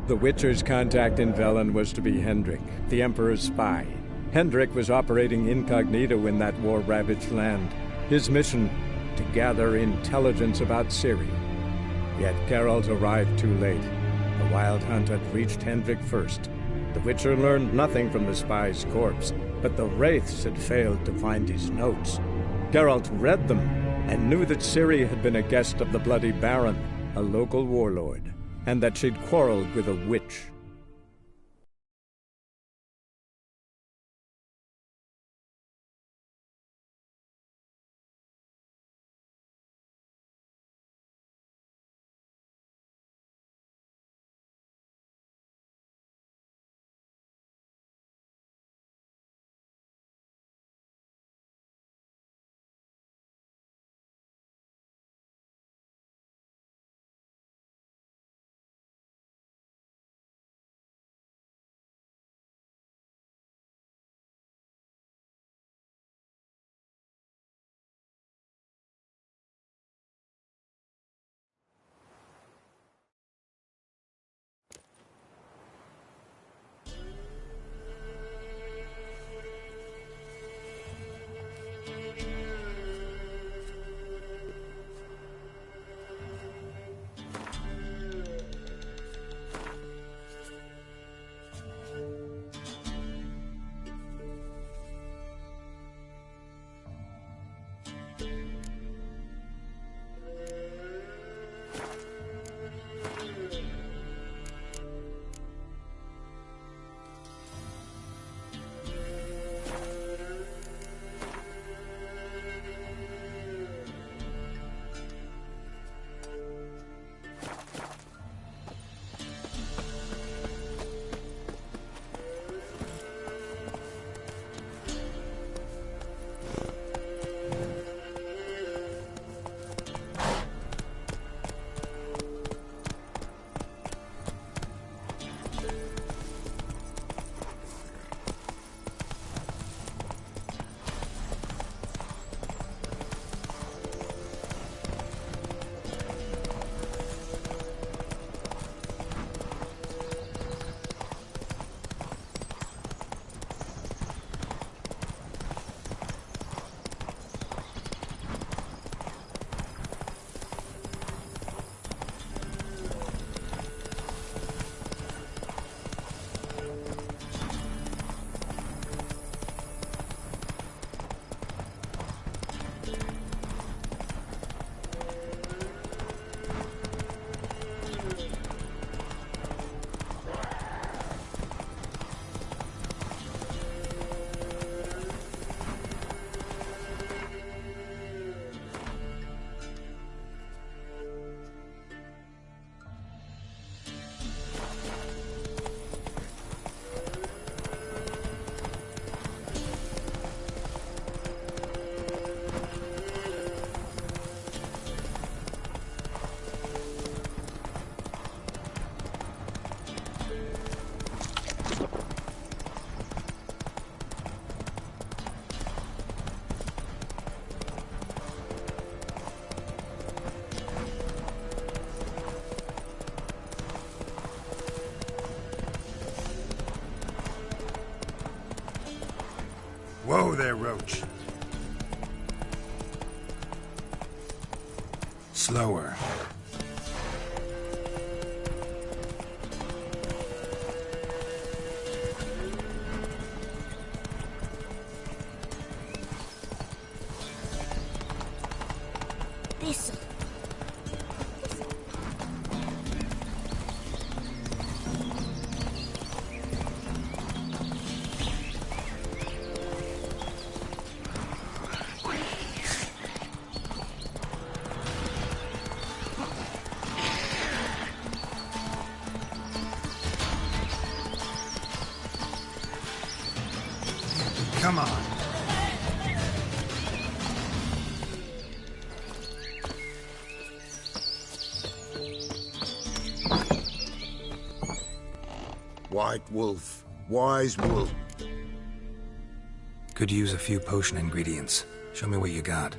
The Witcher's contact in Velen was to be Hendrik, the Emperor's spy. Hendrik was operating incognito in that war-ravaged land. His mission, to gather intelligence about Ciri. Yet Geralt arrived too late. The Wild Hunt had reached Hendrik first. The Witcher learned nothing from the spy's corpse, but the Wraiths had failed to find his notes. Geralt read them, and knew that Ciri had been a guest of the Bloody Baron, a local warlord, and that she'd quarreled with a witch. Whoa there, Roach. Slower. This. Come on. White wolf. Wise wolf. Could use a few potion ingredients. Show me what you got.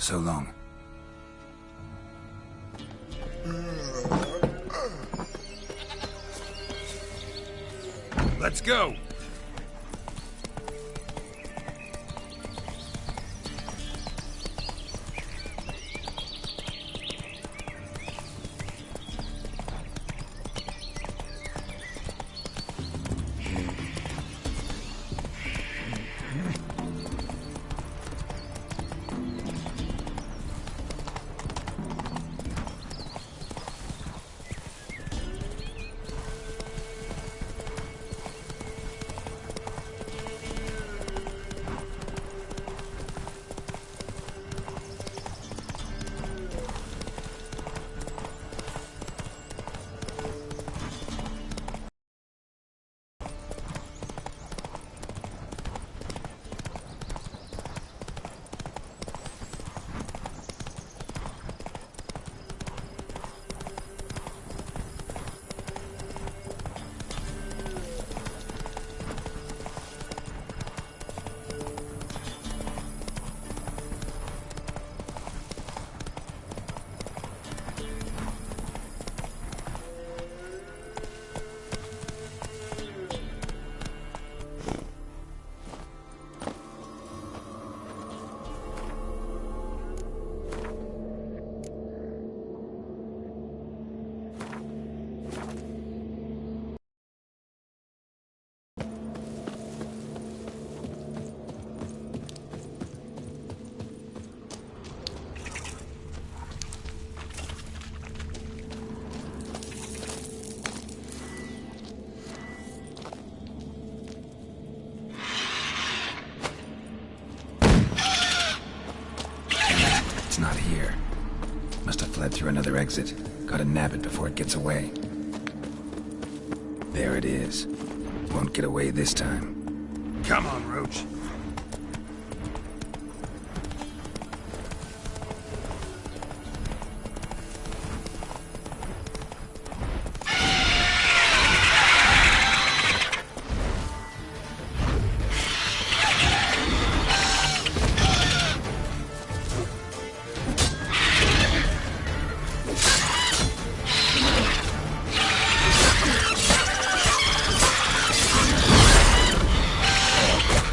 So long. Let's go! It's not here. Must have fled through another exit. Gotta nab it before it gets away. There it is. Won't get away this time. Come on, Roach.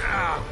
Ah!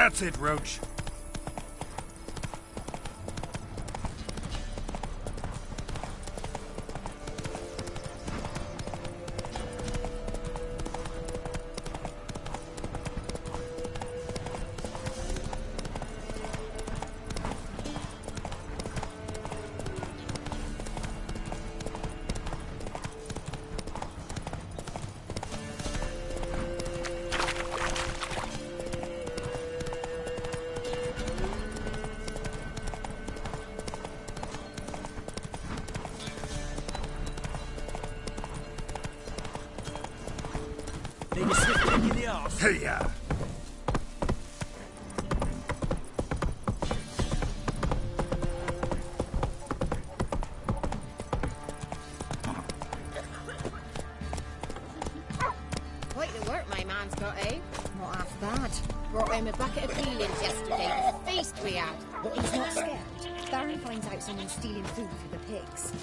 That's it, Roach. Hey, yeah. Quite the work my man's got, eh? Not half bad. Brought him a bucket of peelings yesterday. The feast we had. But he's not scared. Baron finds out someone's stealing food for the pigs.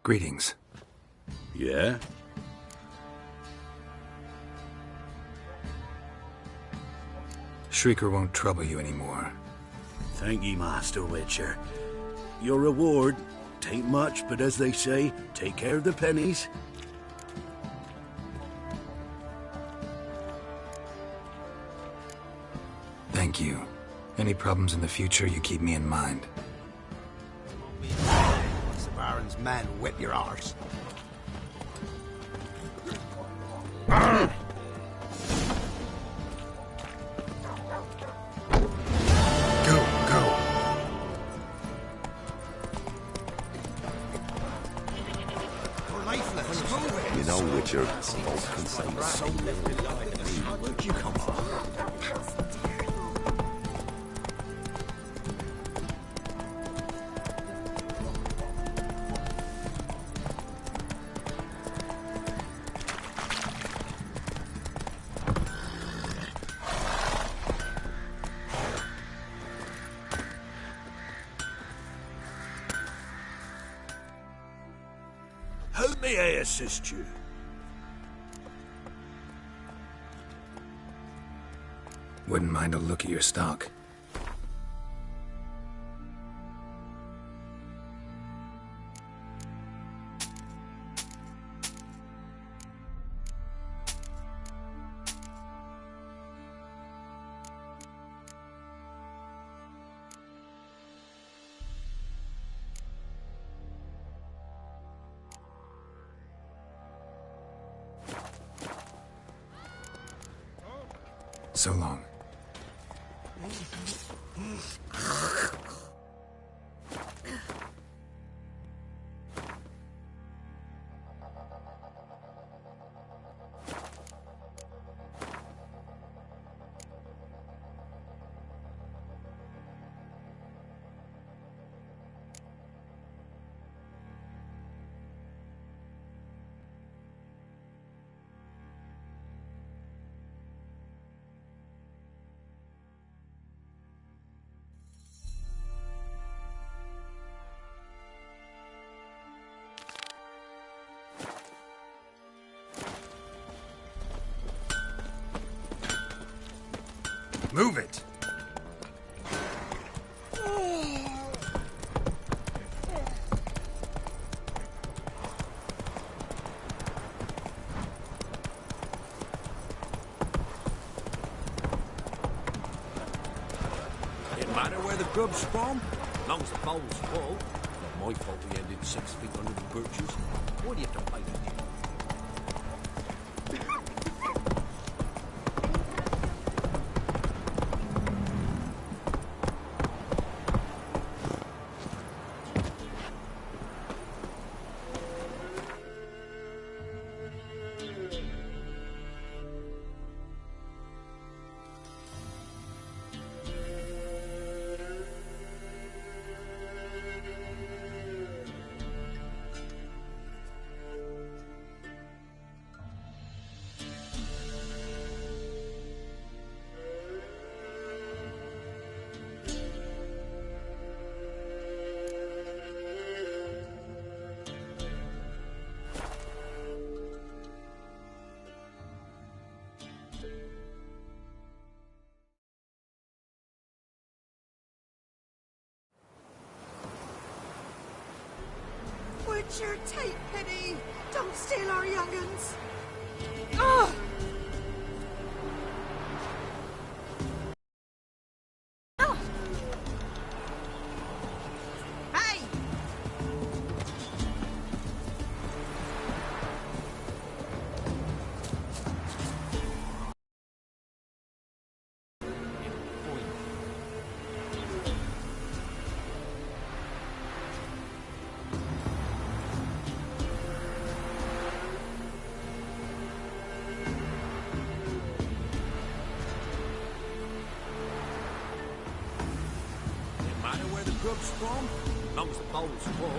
Greetings. Yeah? Shrieker won't trouble you anymore. Thank ye, Master Witcher. Your reward, tain't much, but as they say, take care of the pennies. Thank you. Any problems in the future, you keep me in mind. Once the Baron's men whip your arse. You know, Witcher, both can say the same. Where'd you come from? How may I assist you? Wouldn't mind a look at your stock. So long. Move it! Didn't matter where the grub's from, as long as the bowl's full. Not my fault we ended 6 feet under the birches. Why do you have to bite it? Butcher, take pity! Don't steal our young'uns! Oh! Hey! Matter where the grub's from, long as the bowl's full.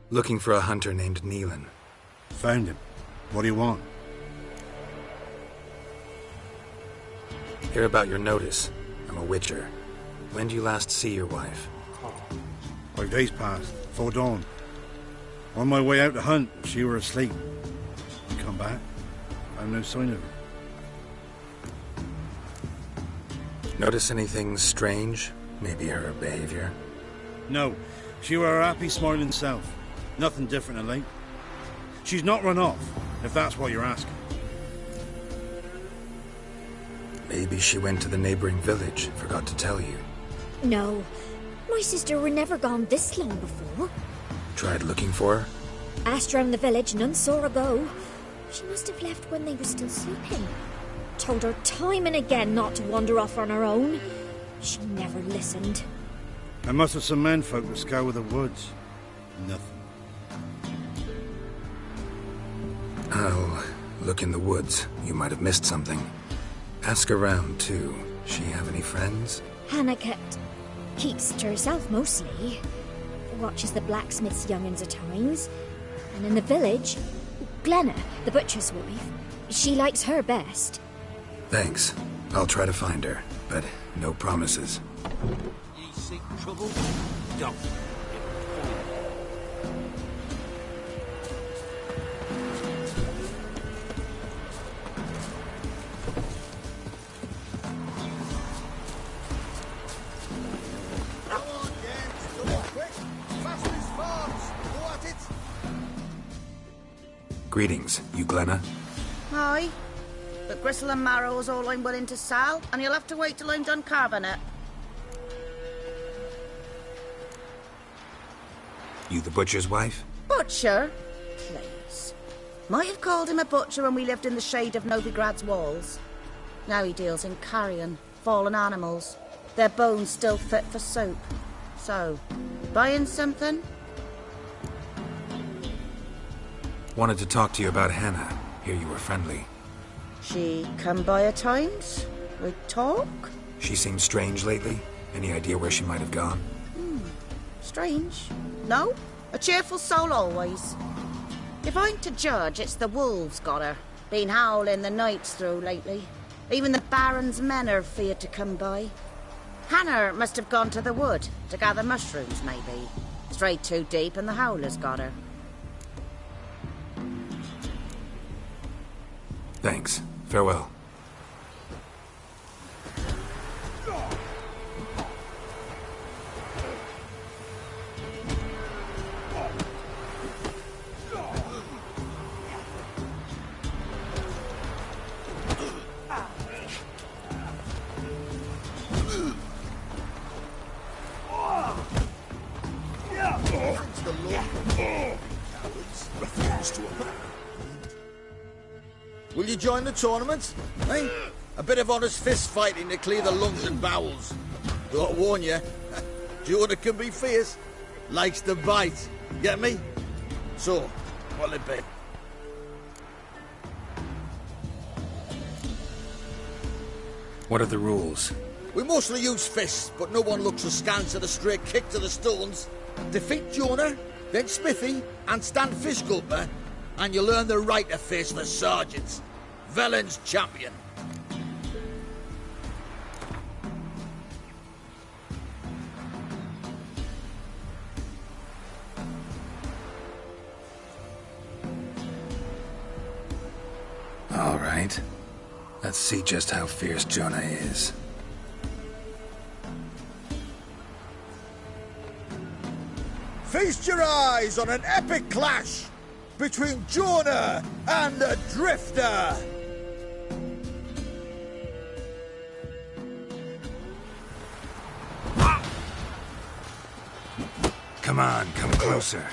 Looking for a hunter named Neelan. Found him. What do you want? Hear about your notice. I'm a witcher. When did you last see your wife? 5 days passed, before dawn. On my way out to hunt, she were asleep. Come back, I have no sign of her. Notice anything strange? Maybe her behavior? No, she were her happy, smiling self. Nothing different of late. She's not run off, if that's what you're asking. Maybe she went to the neighboring village, forgot to tell you. No, my sister were never gone this long before. Tried looking for her? Asked round the village, none saw her go. She must have left when they were still sleeping. Told her time and again not to wander off on her own. She never listened. I must have some menfolk to scour the woods. Nothing. I'll look in the woods. You might have missed something. Ask around, too. She have any friends? Hannah keeps to herself mostly. Watches the blacksmith's young'uns at times. And in the village, Glenna, the butcher's wife, she likes her best. Thanks. I'll try to find her, but no promises. Ye seek trouble? Don't. Greetings, you Glenna? Aye. But gristle and marrow's all I'm willing to sell, and you'll have to wait till I'm done carving it. You the butcher's wife? Butcher? Please. Might have called him a butcher when we lived in the shade of Novigrad's walls. Now he deals in carrion, fallen animals. Their bones still fit for soup. So, buying something? Wanted to talk to you about Hannah. Hear you were friendly. She come by at times? We talk? She seemed strange lately. Any idea where she might have gone? Strange. No? A cheerful soul always. If I'm to judge, it's the wolves got her. Been howling the nights through lately. Even the Baron's men are feared to come by. Hannah must have gone to the wood to gather mushrooms, maybe. Strayed too deep and the howlers got her. Thanks. Farewell. Will you join the tournament? Eh? A bit of honest fist fighting to clear the lungs and bowels. Though I warn you, Jordan can be fierce. Likes to bite. Get me? So, what'll it be? What are the rules? We mostly use fists, but no one looks askance at a straight kick to the stones. Defeat Jonah, then Smithy, and stand fish gulper, and you'll earn the right to face the sergeants. Velen's champion. All right. Let's see just how fierce Jonah is. Feast your eyes on an epic clash between Jonah and the Drifter. Come on, come closer.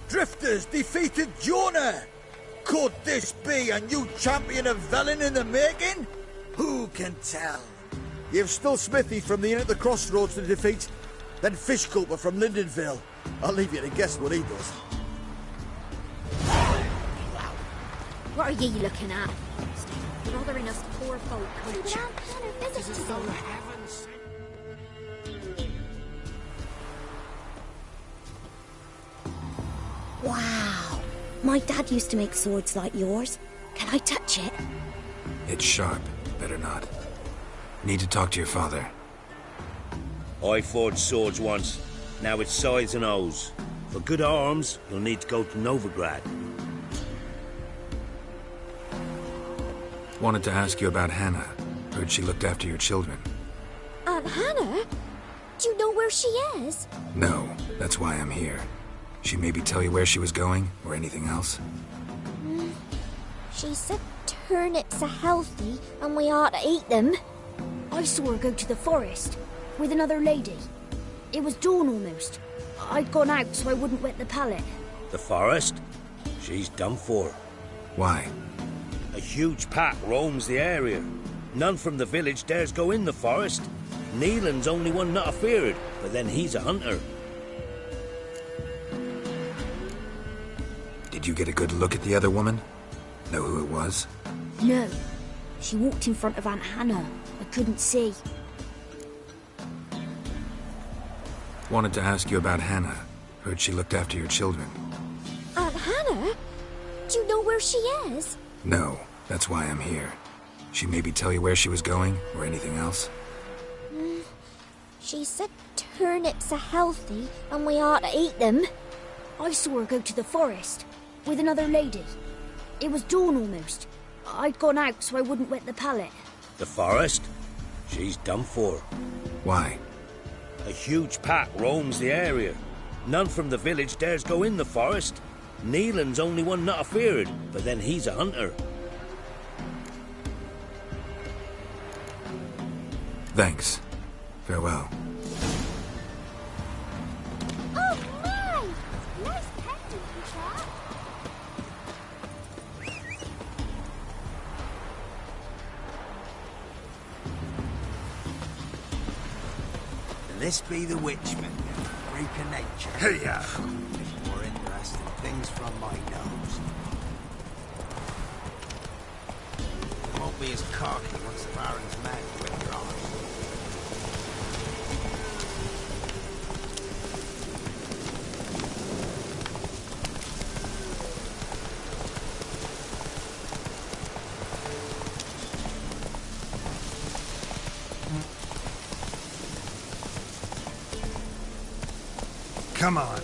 Drifters defeated Jonah! Could this be a new champion of Velen in the making? Who can tell? You've still Smithy from the Inn at the Crossroads to defeat, then Fishculper from Lindenville. I'll leave you to guess what he does. What are ye looking at? Bothering us poor folk, creature. Wow. My dad used to make swords like yours. Can I touch it? It's sharp. Better not. Need to talk to your father. I forged swords once. Now it's size and O's. For good arms, you'll need to go to Novigrad. Wanted to ask you about Hannah. Heard she looked after your children. Aunt Hannah? Do you know where she is? No, that's why I'm here. She maybe tell you where she was going, or anything else? She said turnips are healthy and we ought to eat them. I saw her go to the forest with another lady. It was dawn almost. I'd gone out so I wouldn't wet the pallet. The forest? She's done for. Why? A huge pack roams the area. None from the village dares go in the forest. Neelan's only one not afeared, but then he's a hunter. Did you get a good look at the other woman? Know who it was? No. She walked in front of Aunt Hannah. I couldn't see. Wanted to ask you about Hannah. Heard she looked after your children. Aunt Hannah? Do you know where she is? No, that's why I'm here. She maybe tell you where she was going, or anything else? She said turnips are healthy and we ought to eat them. I saw her go to the forest with another lady. It was dawn almost. I'd gone out so I wouldn't wet the pallet. The forest? She's done for. Why? A huge pack roams the area. None from the village dares go in the forest. Neelan's only one not afeared, but then he's a hunter. Thanks. Farewell. Oh my! Nice pendant, chap. This be the Witchman, freak of nature. Hey-ya! More interesting things from my nose. You won't be as cocky once the Baron's mad with your arms. Come on.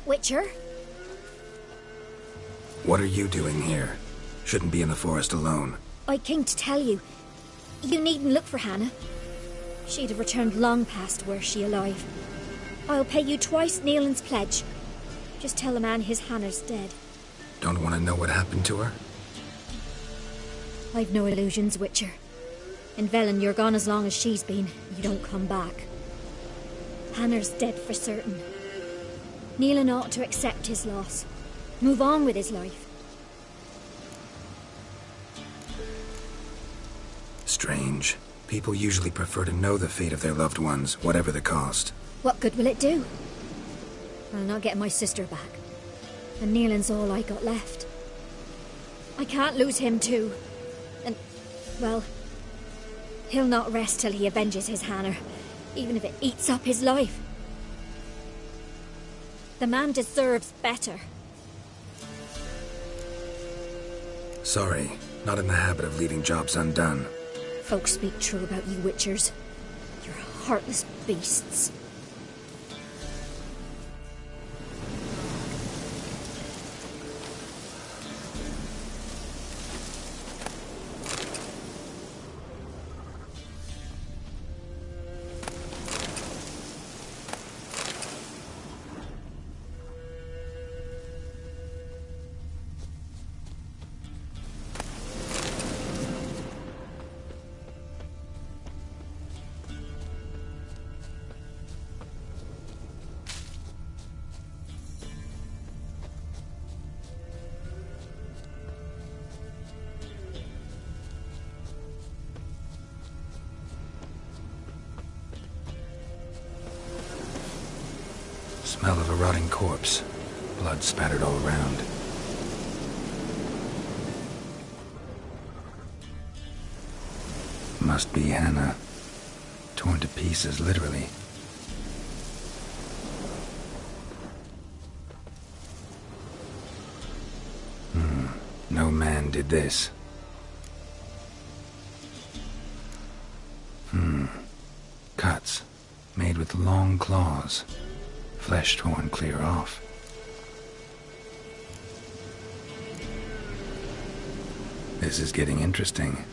Witcher? What are you doing here? Shouldn't be in the forest alone. I came to tell you. You needn't look for Hannah. She'd have returned long past were she alive. I'll pay you twice Nealon's pledge. Just tell the man his Hannah's dead. Don't want to know what happened to her? I've no illusions, Witcher. In Velen, you're gone as long as she's been. You don't come back. Hannah's dead for certain. Nealon ought to accept his loss. Move on with his life. Strange. People usually prefer to know the fate of their loved ones, whatever the cost. What good will it do? I'll not get my sister back. And Nealon's all I got left. I can't lose him too. And, well, he'll not rest till he avenges his Hannah, even if it eats up his life. The man deserves better. Sorry, not in the habit of leaving jobs undone. Folks speak true about you Witchers. You're heartless beasts. Smell of a rotting corpse. Blood spattered all around. Must be Hannah. Torn to pieces, literally. No man did this. Cuts. Made with long claws. Flesh torn clear off. This is getting interesting.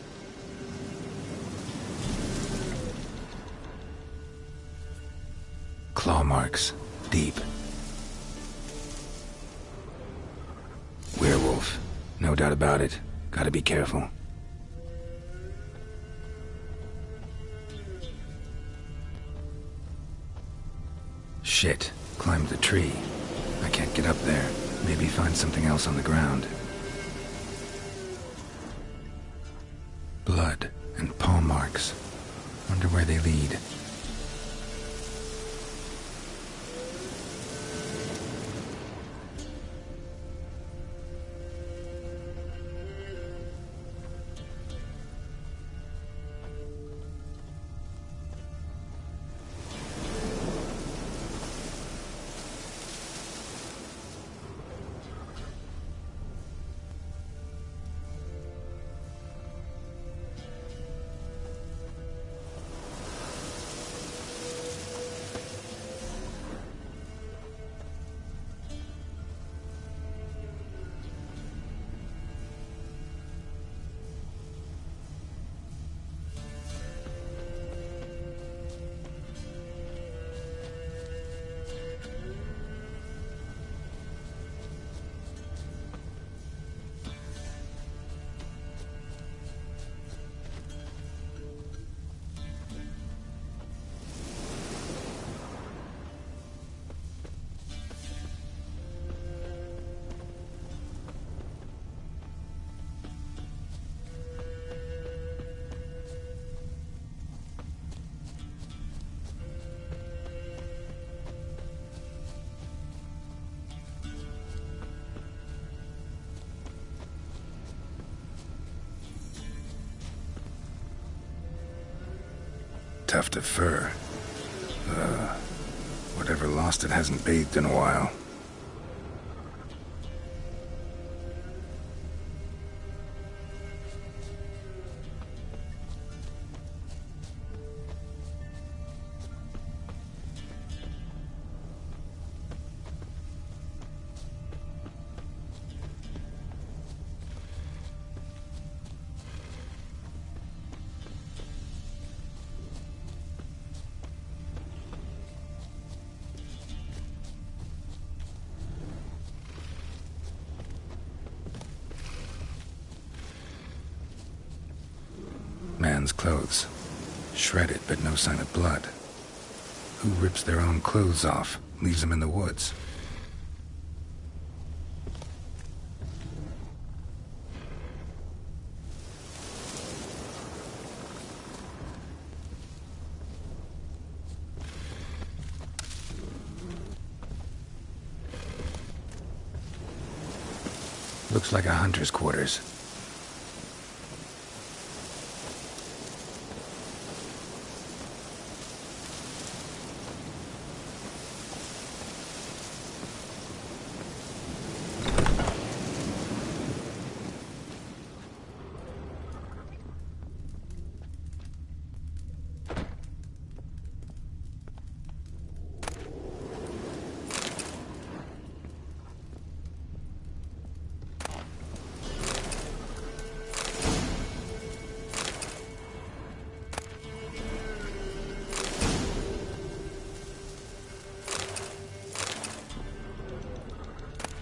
Claw marks. Deep. Werewolf. No doubt about it. Gotta be careful. Shit. Climbed the tree. I can't get up there. Maybe find something else on the ground. Blood and paw marks. Wonder where they lead. Tuft of fur. Whatever lost it hasn't bathed in a while. woman's clothes. Shredded, but no sign of blood. Who rips their own clothes off, leaves them in the woods? Looks like a hunter's quarters.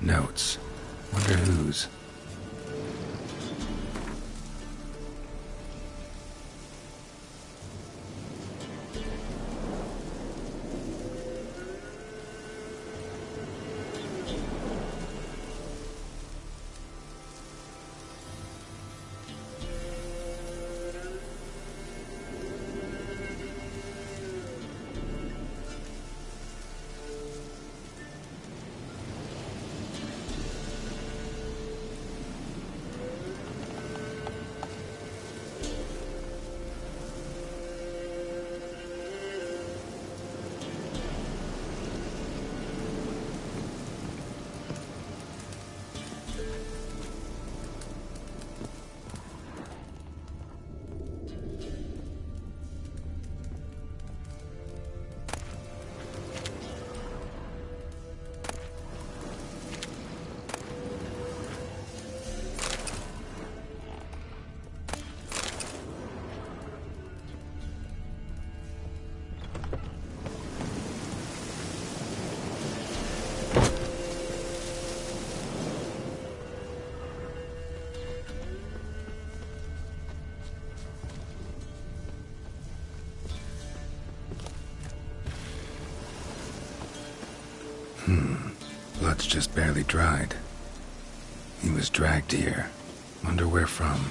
Notes. Wonder whose. Blood's just barely dried. He was dragged here. Wonder where from.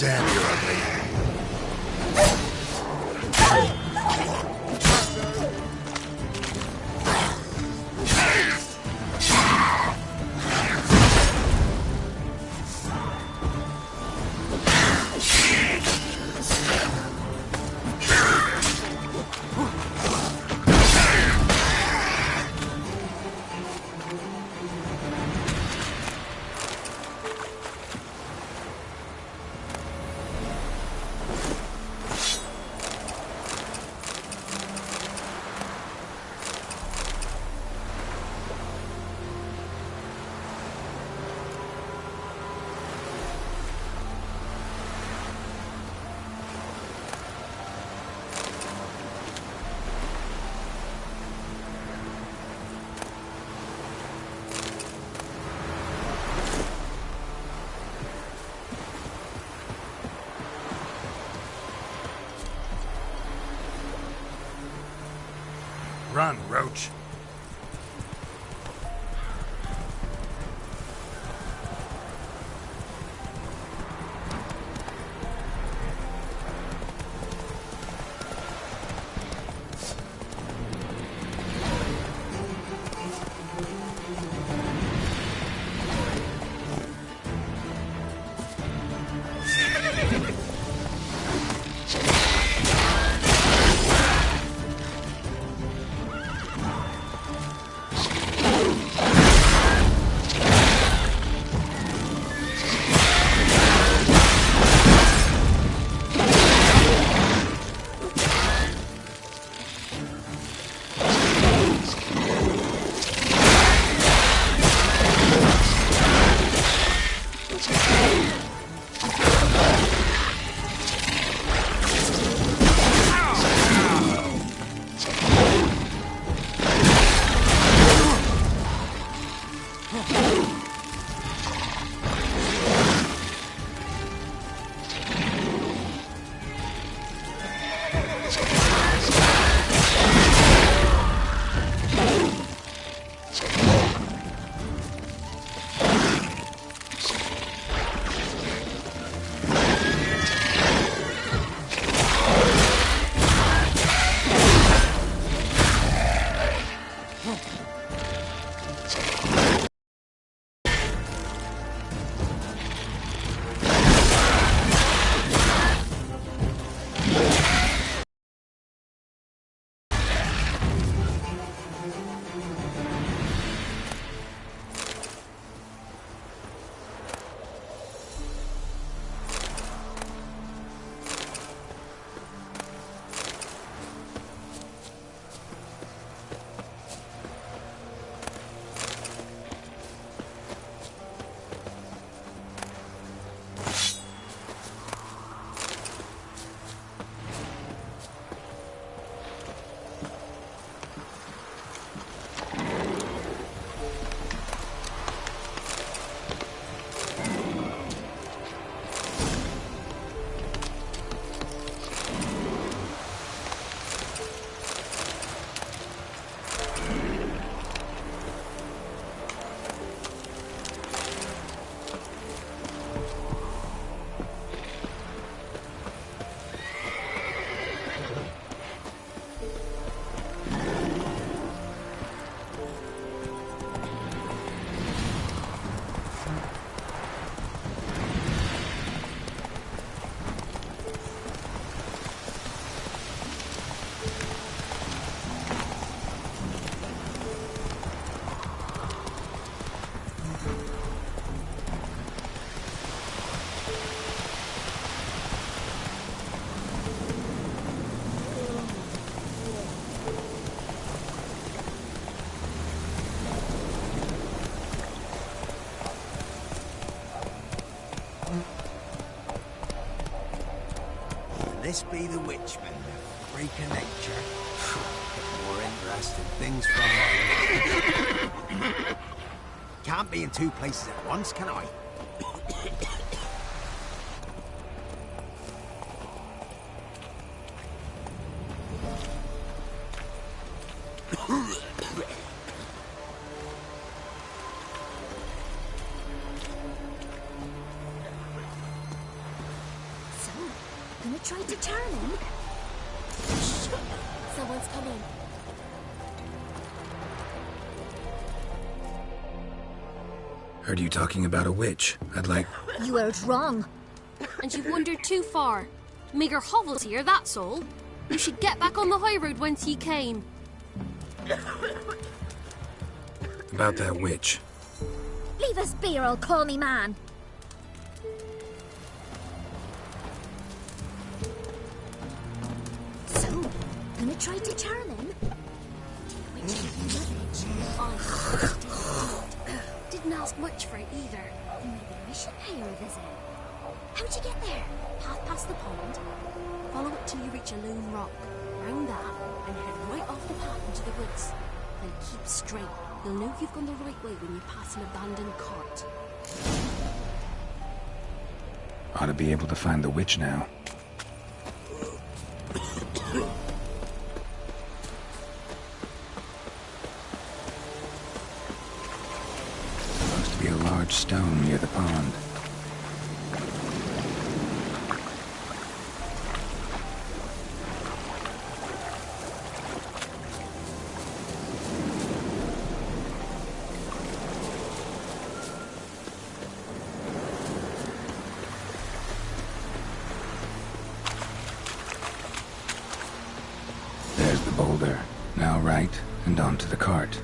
Damn, you're ugly. Run, Roach. This be the Witchman, freak of nature. More interesting things from my... Can't be in two places at once, can I? Gonna try to charm him? Someone's coming. Heard you talking about a witch. I'd like... You heard wrong. And you've wandered too far. Meagre hovels here, that's all. You should get back on the high road whence ye came. About that witch. Leave us be or I'll call me man. So, gonna try to charm him? Didn't ask much for it either. Maybe I should pay her a visit. How'd you get there? Half past the pond. Follow it till you reach a lone rock. Round that, and head right off the path into the woods. Then keep straight. You'll know you've gone the right way when you pass an abandoned cart. Ought to be able to find the witch now. Supposed to be a large stone near the pond. There's the boulder. Now right, and onto the cart.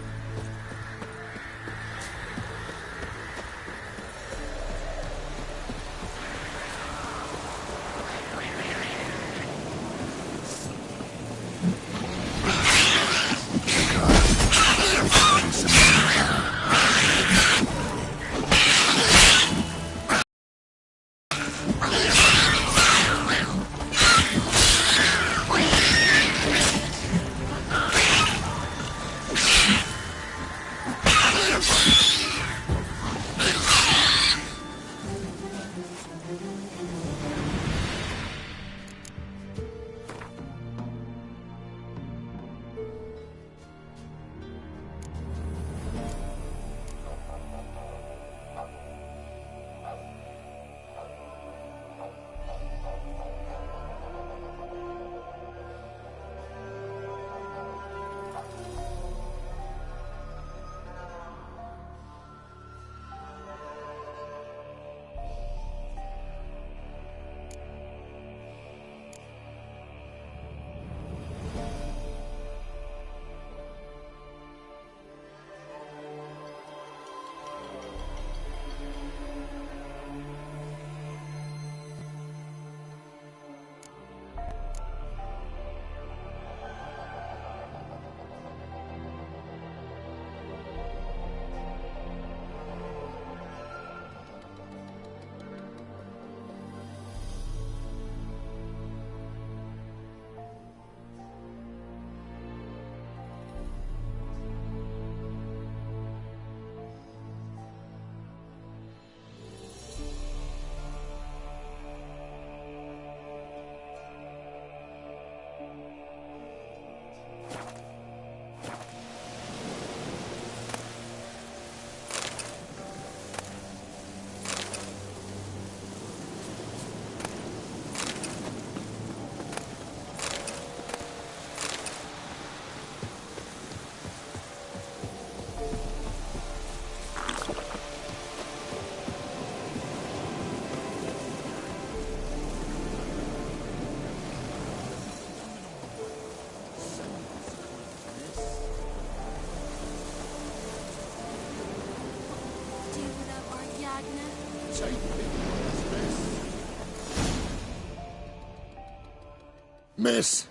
Miss,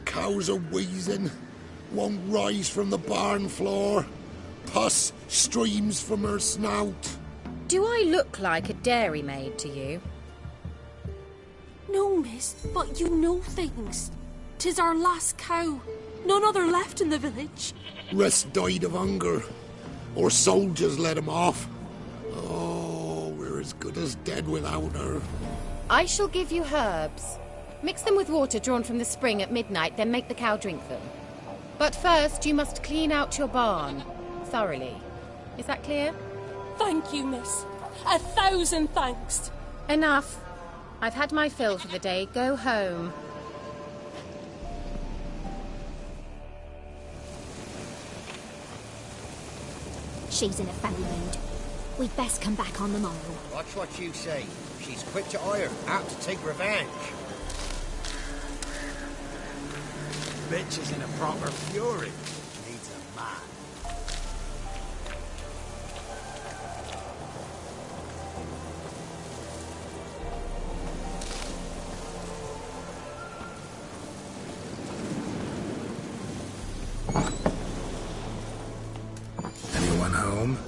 cows are wheezing, won't rise from the barn floor, pus streams from her snout. Do I look like a dairymaid to you? No, miss, but you know things. 'Tis our last cow. None other left in the village. Rest died of hunger. Or soldiers let him off. Oh, we're as good as dead without her. I shall give you herbs. Mix them with water drawn from the spring at midnight, then make the cow drink them. But first, you must clean out your barn. Thoroughly. Is that clear? Thank you, miss. 1,000 thanks. Enough. I've had my fill for the day. Go home. She's in a foul mood. We'd best come back on the morrow. Watch what you say. She's quick to ire, apt to take revenge. Bitch is in a proper fury. Needs a man. Anyone home?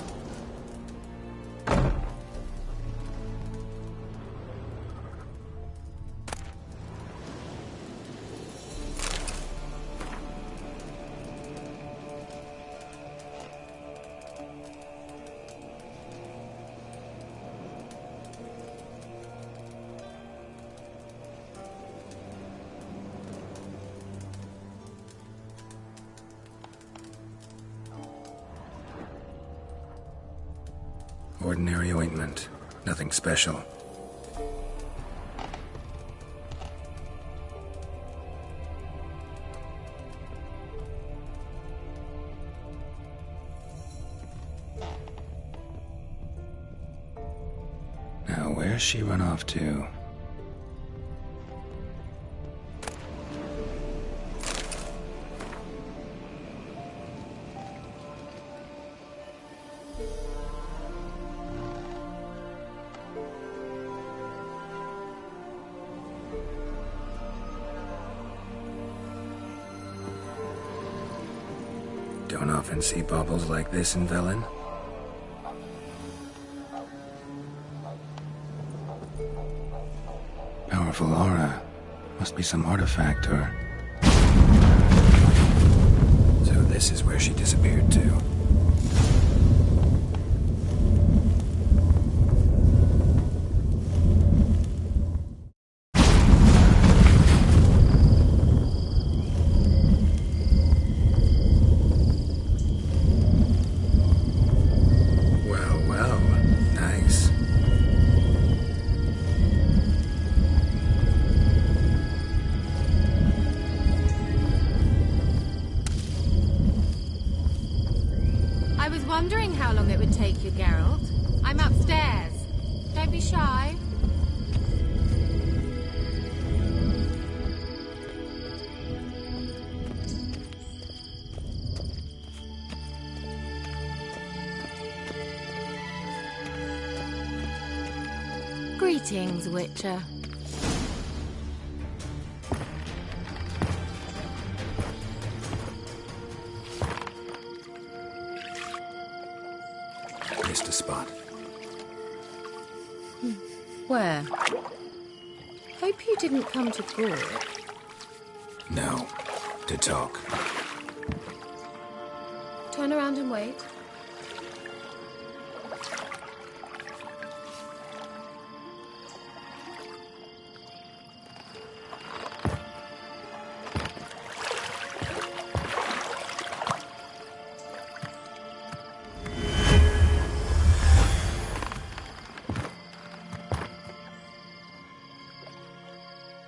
Ordinary ointment. Nothing special. Now, where's she run off to? Don't often see baubles like this in Velen. Powerful aura. Must be some artifact or... So this is where she disappeared to. I was wondering how long it would take you, Geralt. I'm upstairs. Don't be shy. Greetings, Witcher. Missed a spot. Where? Hope you didn't come to Gore. No. To talk. Turn around and wait.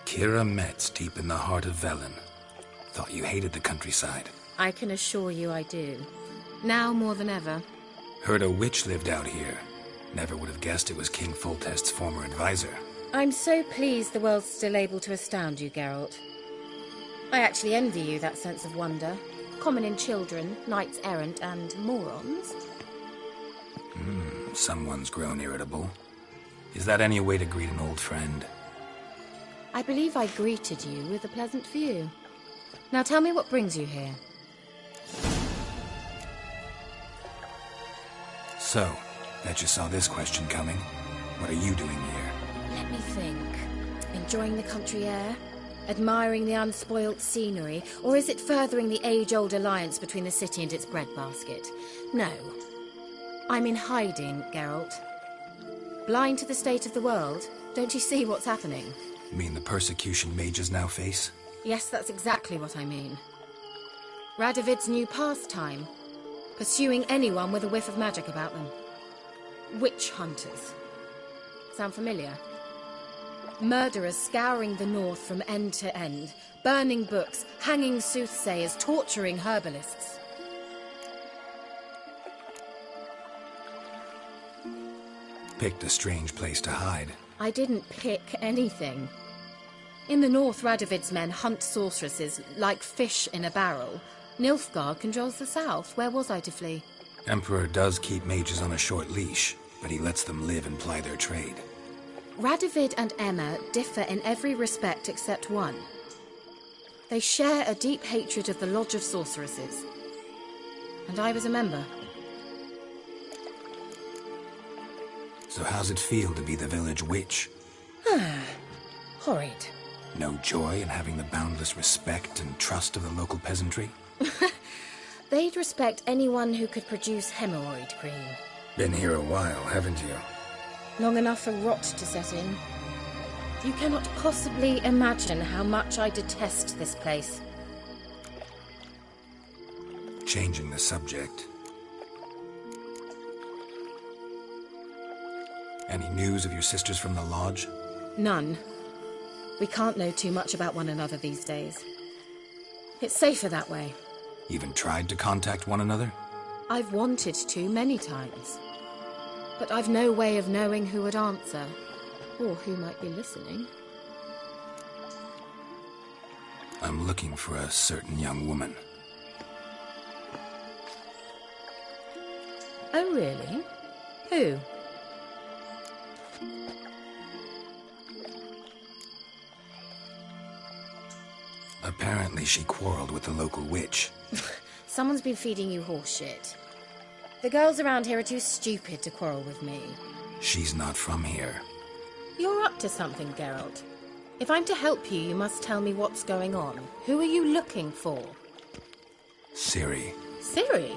Kira Metz, deep in the heart of Velen. Thought you hated the countryside. I can assure you I do. Now more than ever. Heard a witch lived out here. Never would have guessed it was King Foltest's former advisor. I'm so pleased the world's still able to astound you, Geralt. I actually envy you that sense of wonder. Common in children, knights errant, and morons. Someone's grown irritable. Is that any way to greet an old friend? I believe I greeted you with a pleasant view. Now tell me what brings you here. So, bet you saw this question coming. What are you doing here? Let me think. Enjoying the country air? Admiring the unspoilt scenery? Or is it furthering the age-old alliance between the city and its breadbasket? No. I'm in hiding, Geralt. Blind to the state of the world? Don't you see what's happening? You mean the persecution mages now face? Yes, that's exactly what I mean. Radovid's new pastime. Pursuing anyone with a whiff of magic about them. Witch hunters. Sound familiar? Murderers scouring the north from end to end, burning books, hanging soothsayers, torturing herbalists. Picked a strange place to hide. I didn't pick anything. In the north, Radovid's men hunt sorceresses like fish in a barrel. Nilfgaard controls the south. Where was I to flee? Emperor does keep mages on a short leash, but he lets them live and ply their trade. Radovid and Emma differ in every respect except one. They share a deep hatred of the Lodge of Sorceresses. And I was a member. So how's it feel to be the village witch? Horrid. No joy in having the boundless respect and trust of the local peasantry? They'd respect anyone who could produce hemorrhoid cream. Been here a while, haven't you? Long enough for rot to set in. You cannot possibly imagine how much I detest this place. Changing the subject. Any news of your sisters from the lodge? None. We can't know too much about one another these days. It's safer that way. Even tried to contact one another? I've wanted to many times. But I've no way of knowing who would answer, or who might be listening. I'm looking for a certain young woman. Oh, really? Who? Apparently she quarreled with the local witch. Someone's been feeding you horseshit. The girls around here are too stupid to quarrel with me. She's not from here. You're up to something, Geralt. If I'm to help you, you must tell me what's going on. Who are you looking for? Ciri. Ciri?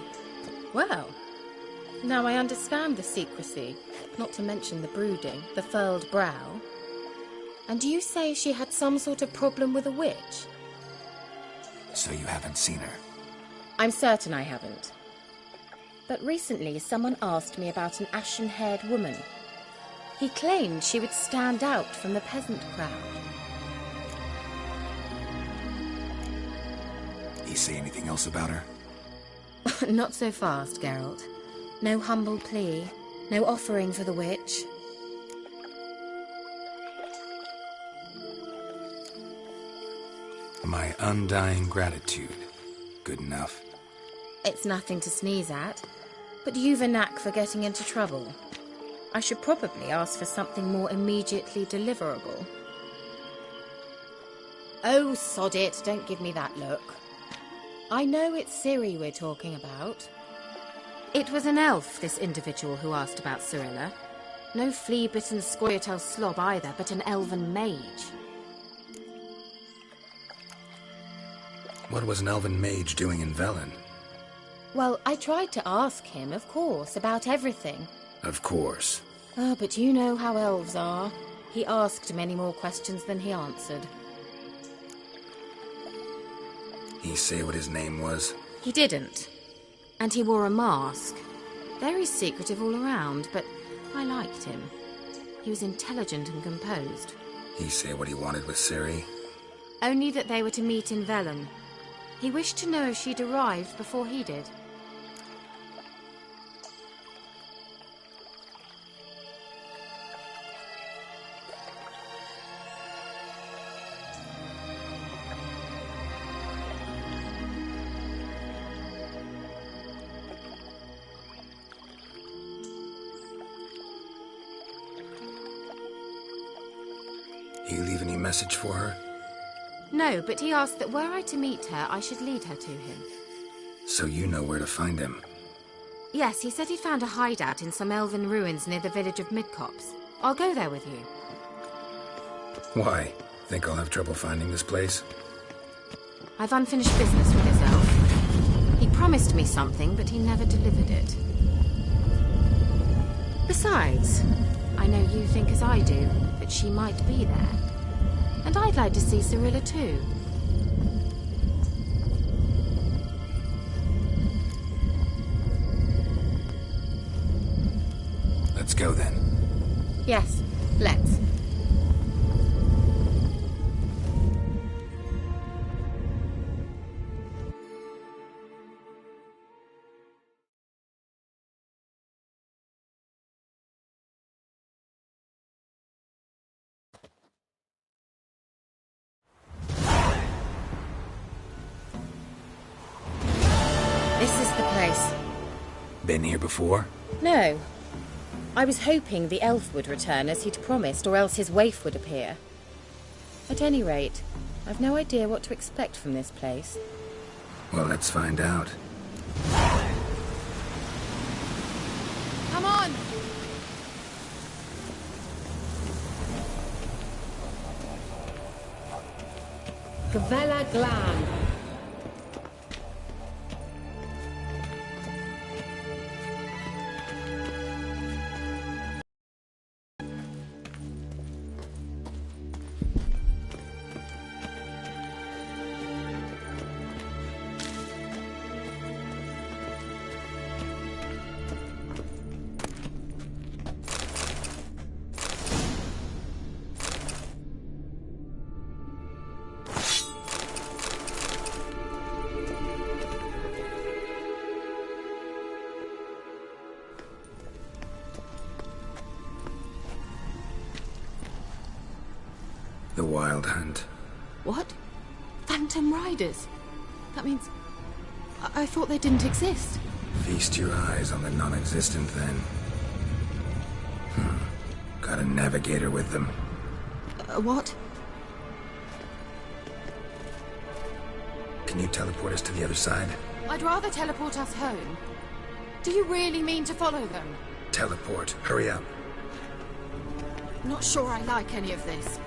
Well, now I understand the secrecy, not to mention the brooding, the furled brow. And you say she had some sort of problem with a witch? So you haven't seen her? I'm certain I haven't. But recently someone asked me about an ashen-haired woman. He claimed she would stand out from the peasant crowd. He say anything else about her? Not so fast, Geralt. No humble plea, no offering for the witch. My undying gratitude. Good enough. It's nothing to sneeze at, but you've a knack for getting into trouble. I should probably ask for something more immediately deliverable. Oh, sod it, don't give me that look. I know it's Ciri we're talking about. It was an elf, this individual who asked about Cirilla. No flea-bitten Scoia'tael slob either, but an elven mage. What was an elven mage doing in Velen? Well, I tried to ask him, of course, about everything. Of course. Ah, but you know how elves are. He asked many more questions than he answered. He say what his name was? He didn't. And he wore a mask. Very secretive all around, but I liked him. He was intelligent and composed. He say what he wanted with Ciri? Only that they were to meet in Velen. He wished to know if she'd arrived before he did. He leave any message for her? No, but he asked that were I to meet her, I should lead her to him. So you know where to find him? Yes, he said he'd found a hideout in some elven ruins near the village of Midcopse. I'll go there with you. Why? Think I'll have trouble finding this place? I've unfinished business with this elf. He promised me something, but he never delivered it. Besides, I know you think as I do, that she might be there. And I'd like to see Cirilla too. Let's go then. Yes, let's. This is the place. Been here before? No. I was hoping the elf would return as he'd promised, or else his waif would appear. At any rate, I've no idea what to expect from this place. Well, let's find out. Come on! Gavella Glan. The Wild Hunt. What? Phantom Riders? That means... I thought they didn't exist. Feast your eyes on the non-existent, then. Got a navigator with them. What? Can you teleport us to the other side? I'd rather teleport us home. Do you really mean to follow them? Teleport. Hurry up. Not sure I like any of this.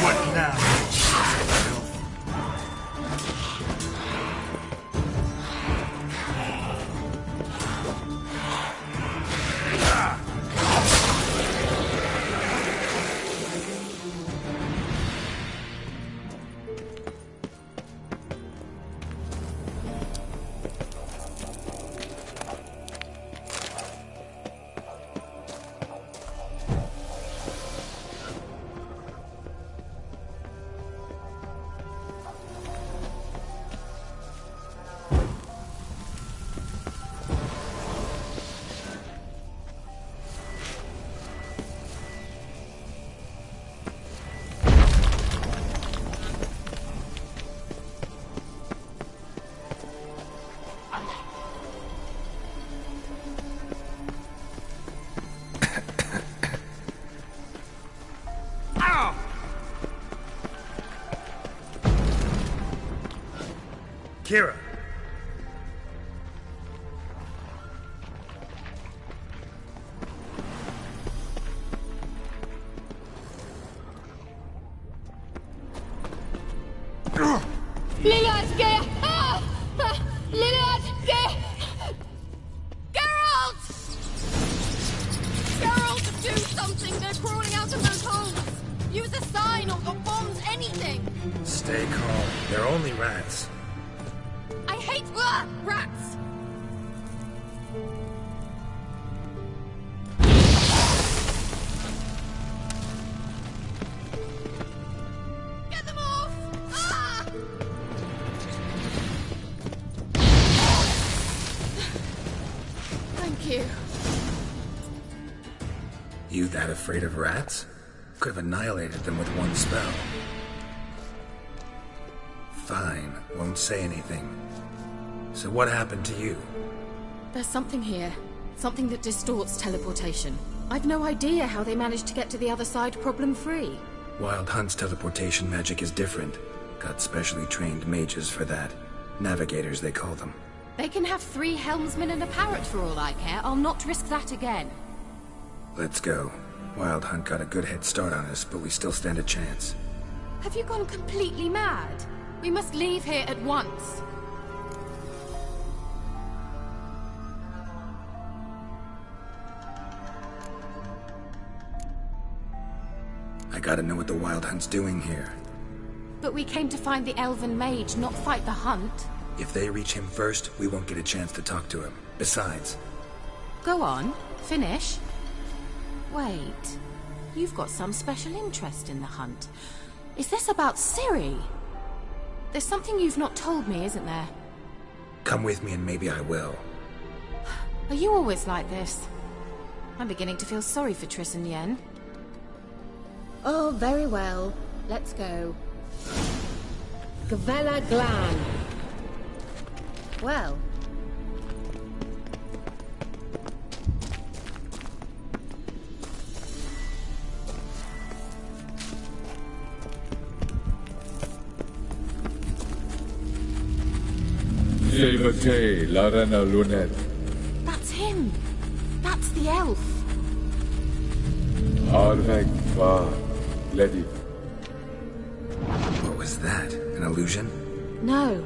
What now? Kira. Lilliard, get! Lilliard, get! Geralt! Geralt, do something! They're crawling out of those holes! Use a sign or bombs, anything! Stay calm. They're only rats. I hate rats! Get them off! Ah! Thank you. You that afraid of rats? Could have annihilated them with one spell. Fine, won't say anything. So what happened to you? There's something here. Something that distorts teleportation. I've no idea how they managed to get to the other side problem-free. Wild Hunt's teleportation magic is different. Got specially trained mages for that. Navigators, they call them. They can have 3 helmsmen and a parrot for all I care. I'll not risk that again. Let's go. Wild Hunt got a good head start on us, but we still stand a chance. Have you gone completely mad? We must leave here at once. I gotta know what the Wild Hunt's doing here. But we came to find the Elven Mage, not fight the Hunt. If they reach him first, we won't get a chance to talk to him. Besides... Go on. Finish. Wait. You've got some special interest in the Hunt. Is this about Ciri? There's something you've not told me, isn't there? Come with me and maybe I will. Are you always like this? I'm beginning to feel sorry for Triss and Yen. Oh, very well. Let's go. Gavella Glan. Well. Silvete, Larena Lunet. That's him. That's the elf. Arvek va Ledi. What was that? An illusion? No.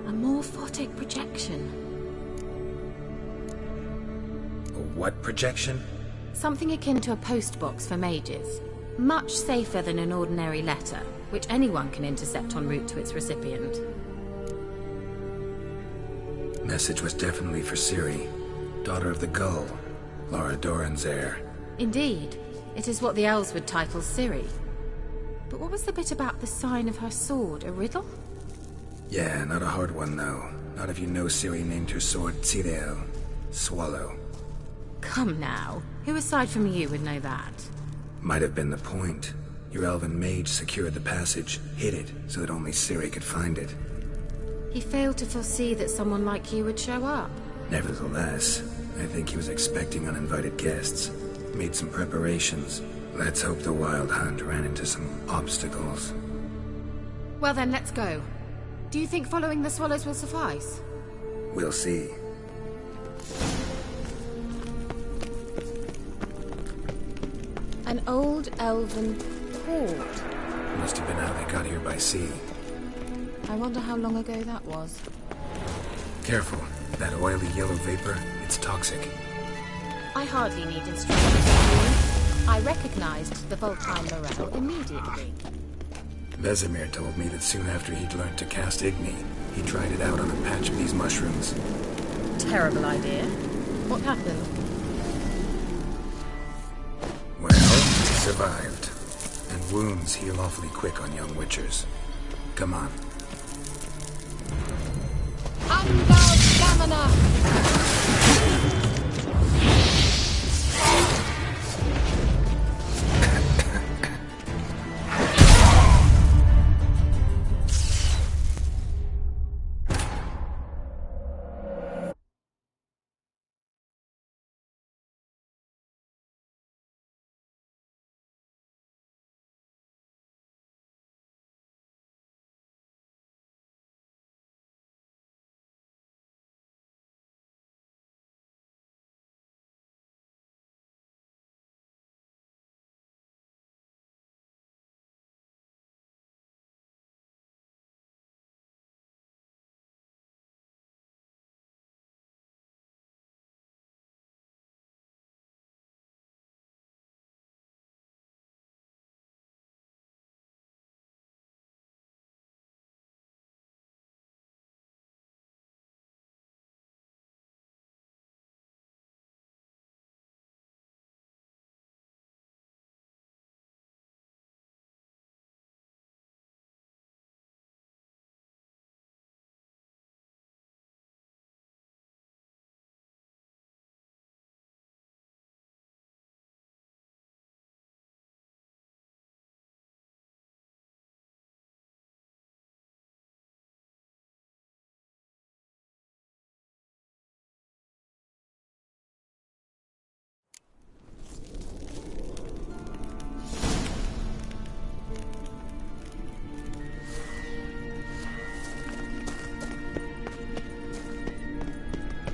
A morphotic projection. A what projection? Something akin to a postbox for mages. Much safer than an ordinary letter, which anyone can intercept en route to its recipient. Message was definitely for Ciri, daughter of the Gull, Lara Doran's heir. Indeed. It is what the elves would title Ciri. But what was the bit about the sign of her sword? A riddle? Yeah, not a hard one, though. Not if you know Ciri named her sword Tiriel. Swallow. Come now. Who aside from you would know that? Might have been the point. Your elven mage secured the passage, hid it, so that only Ciri could find it. He failed to foresee that someone like you would show up. Nevertheless, I think he was expecting uninvited guests. Made some preparations. Let's hope the Wild Hunt ran into some obstacles. Well then, let's go. Do you think following the swallows will suffice? We'll see. An old elven hoard. Must have been how they got here by sea. I wonder how long ago that was. Careful. That oily yellow vapor, it's toxic. I hardly need instructions from you. I recognized the Voltine morel immediately. Vesemir told me that soon after he'd learned to cast Igni, he tried it out on a patch of these mushrooms. Terrible idea. What happened? Well, he survived. And wounds heal awfully quick on young witchers. Come on. Andal Stamina!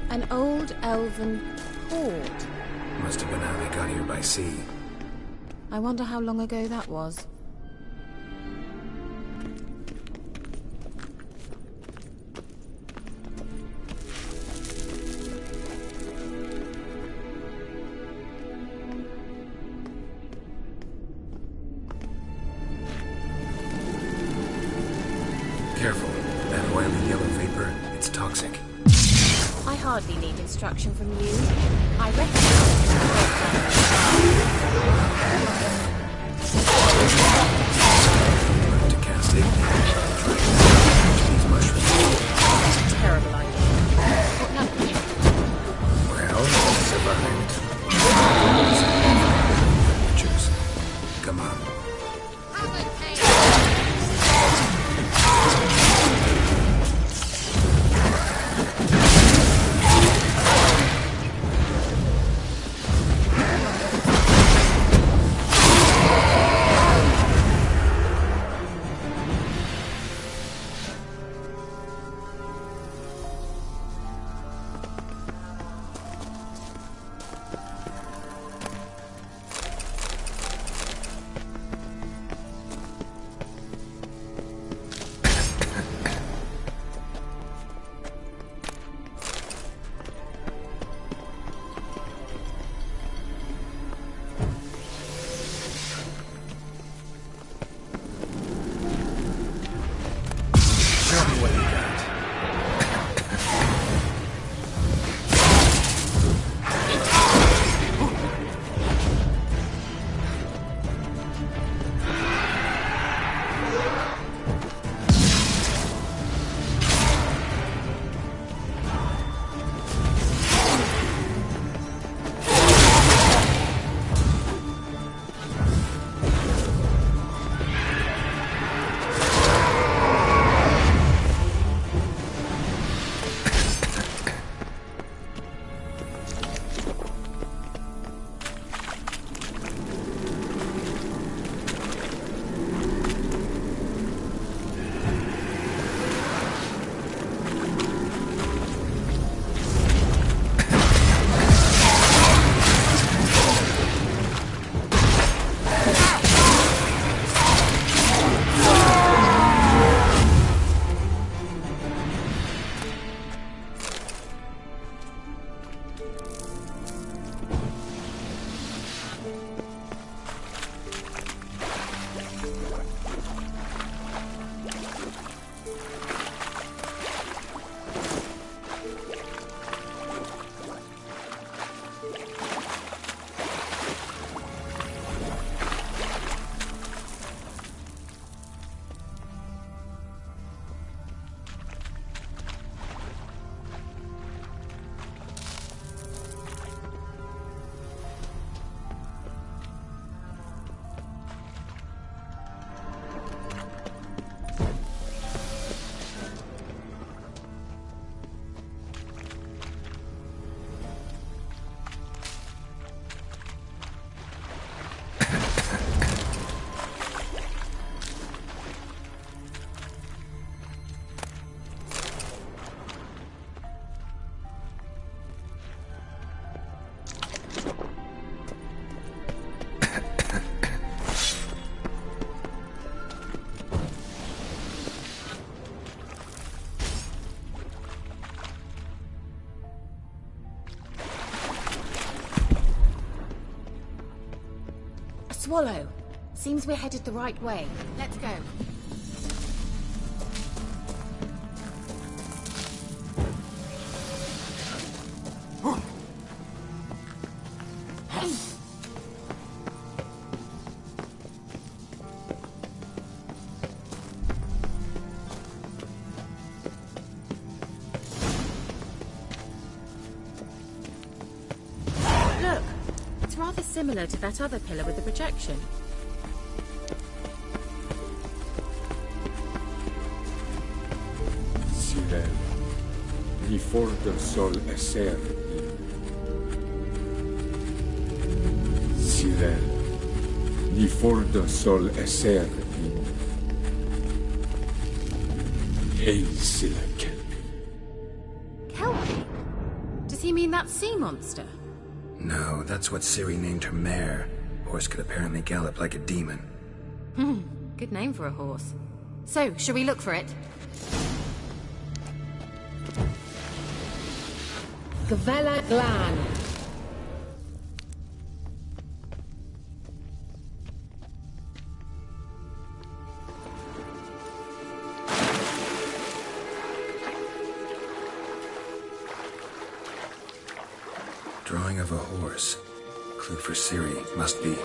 An old elven port. Must have been how they got here by sea. I wonder how long ago that was. Careful. That oily yellow vapor, it's toxic. I hardly need instruction from you. I recognize to cast Igni. These mushrooms. Terrible idea. What happened? Well, survived. Witchers. Come on. Swallow. Seems we're headed the right way. Let's go. Look, it's rather similar to that other pillar with the projection. Sirel, ni for del sol eser. Sirel, ni for del sol eser. Hail Silla Kelpie. Kelpie? Does he mean that sea monster? No, that's what Ciri named her mare. Horse could apparently gallop like a demon. Good name for a horse. So, shall we look for it? Gavella Glan. Drawing of a horse. Clue for Ciri must be.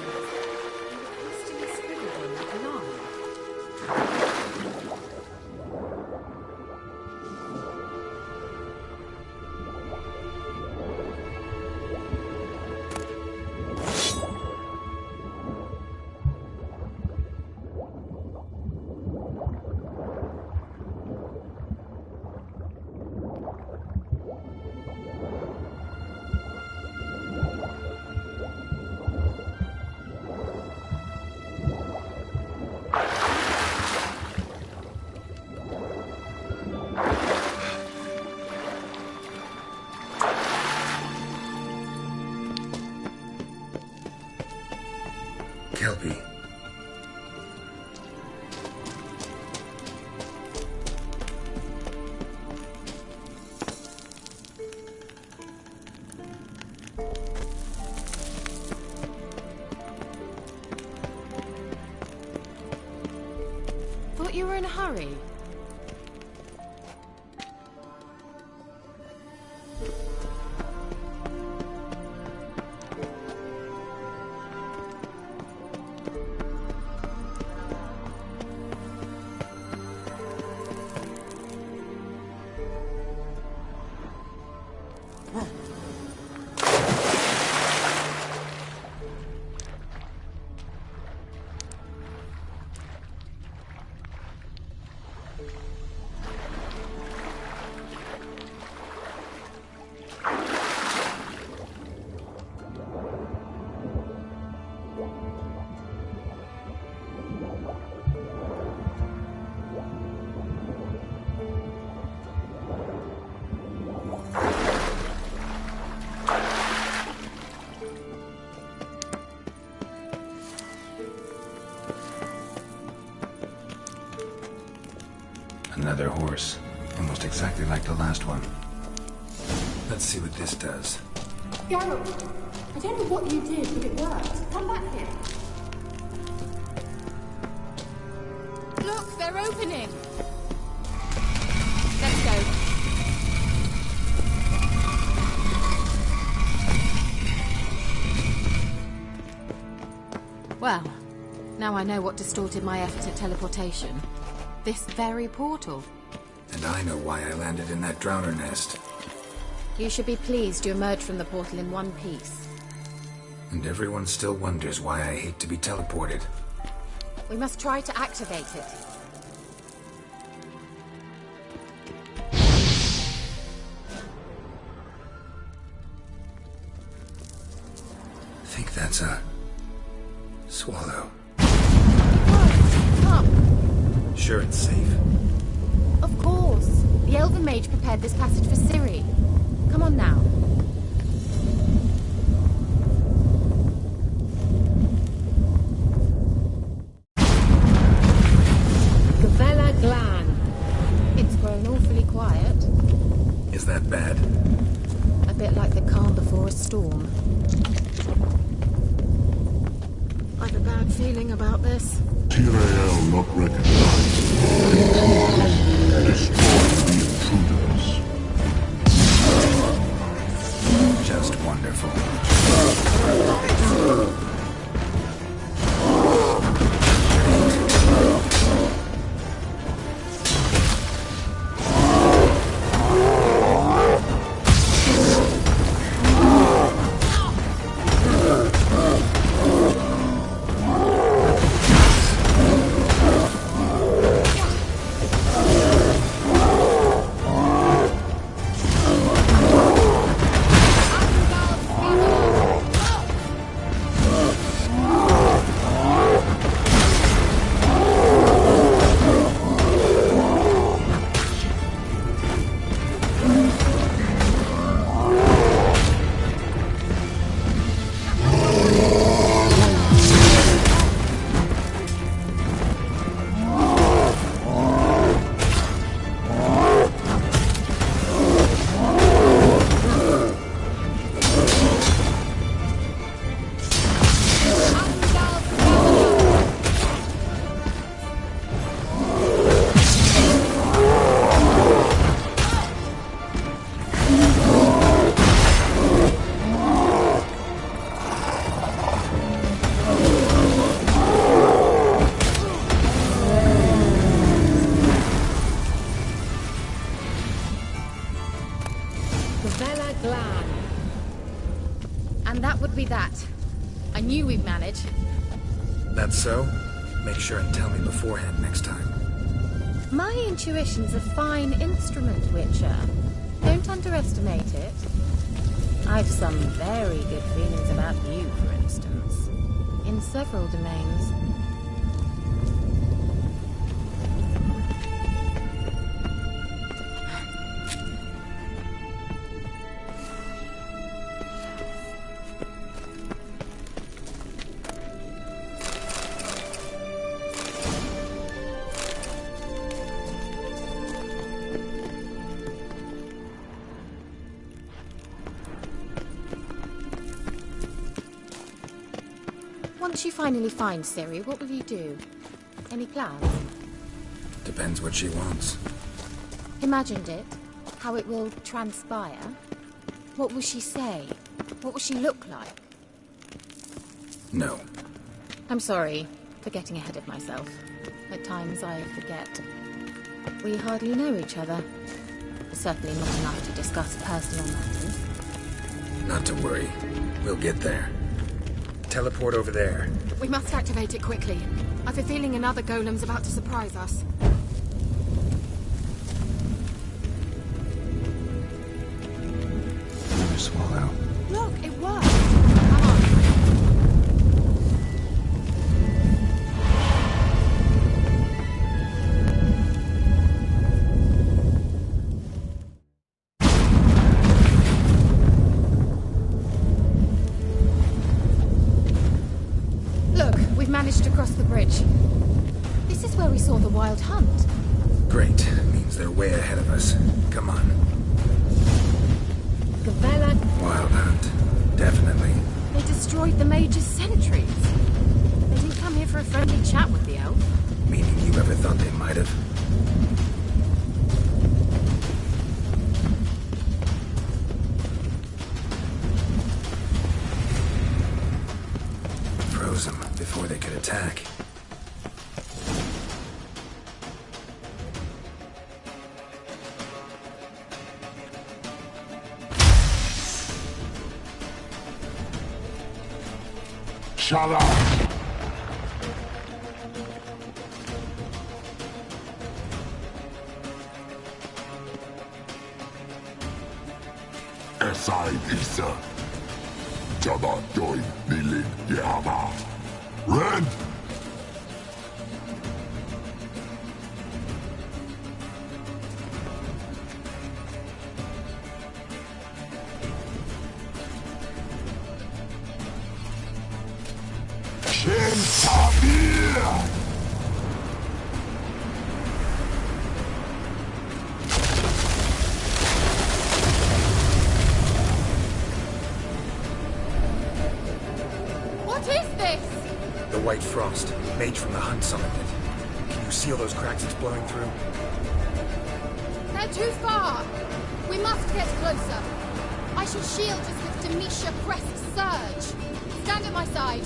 Kelpie. Thought you were in a hurry. Another horse. Almost exactly like the last one. Let's see what this does. Geralt, I don't know what you did, but it worked. Come back here. Look, they're opening. Let's go. Well, now I know what distorted my effort at teleportation. This very portal. And I know why I landed in that drowner nest. You should be pleased you emerged from the portal in one piece. And everyone still wonders why I hate to be teleported. We must try to activate it. I think that's a... swallow. Come! Sure it's safe? Of course. The Elven Mage prepared this passage for Ciri. Come on now. Gavella Glan. It's grown awfully quiet. Is that bad? A bit like the calm before a storm. I've a bad us? Tyrael not recognized. Intruders. Destroy the intruders. Just wonderful. And that would be that. I knew we'd manage. That's so? Make sure and tell me beforehand next time. My intuition's a fine instrument, Witcher. Don't underestimate it. I've some very good feelings about you, for instance. In several domains. Once you finally find Ciri, what will you do? Any plans? Depends what she wants. Imagined it? How it will transpire? What will she say? What will she look like? No. I'm sorry for getting ahead of myself. At times I forget. We hardly know each other. Certainly not enough to discuss personal matters. Not to worry. We'll get there. Teleport over there. We must activate it quickly. I've a feeling another golem's about to surprise us. Another swallow. Look, it worked! Come on. Managed to cross the bridge. This is where we saw the Wild Hunt. Great. Means they're way ahead of us. Come on. Gavella. Wild Hunt. Definitely. They destroyed the Mage's sentries. They didn't come here for a friendly chat with the elf. Meaning you ever thought they might have? Froze them before they could attack. Shut up! Esai Isa. Jabba Doin Nilin Yama. Red! Shem Sabir! What is this? The White Frost. mage from the hunt summoned it. Can you seal those cracks it's blowing through? They're too far. We must get closer. I shall shield us with Demetia Crest Surge. Stand at my side.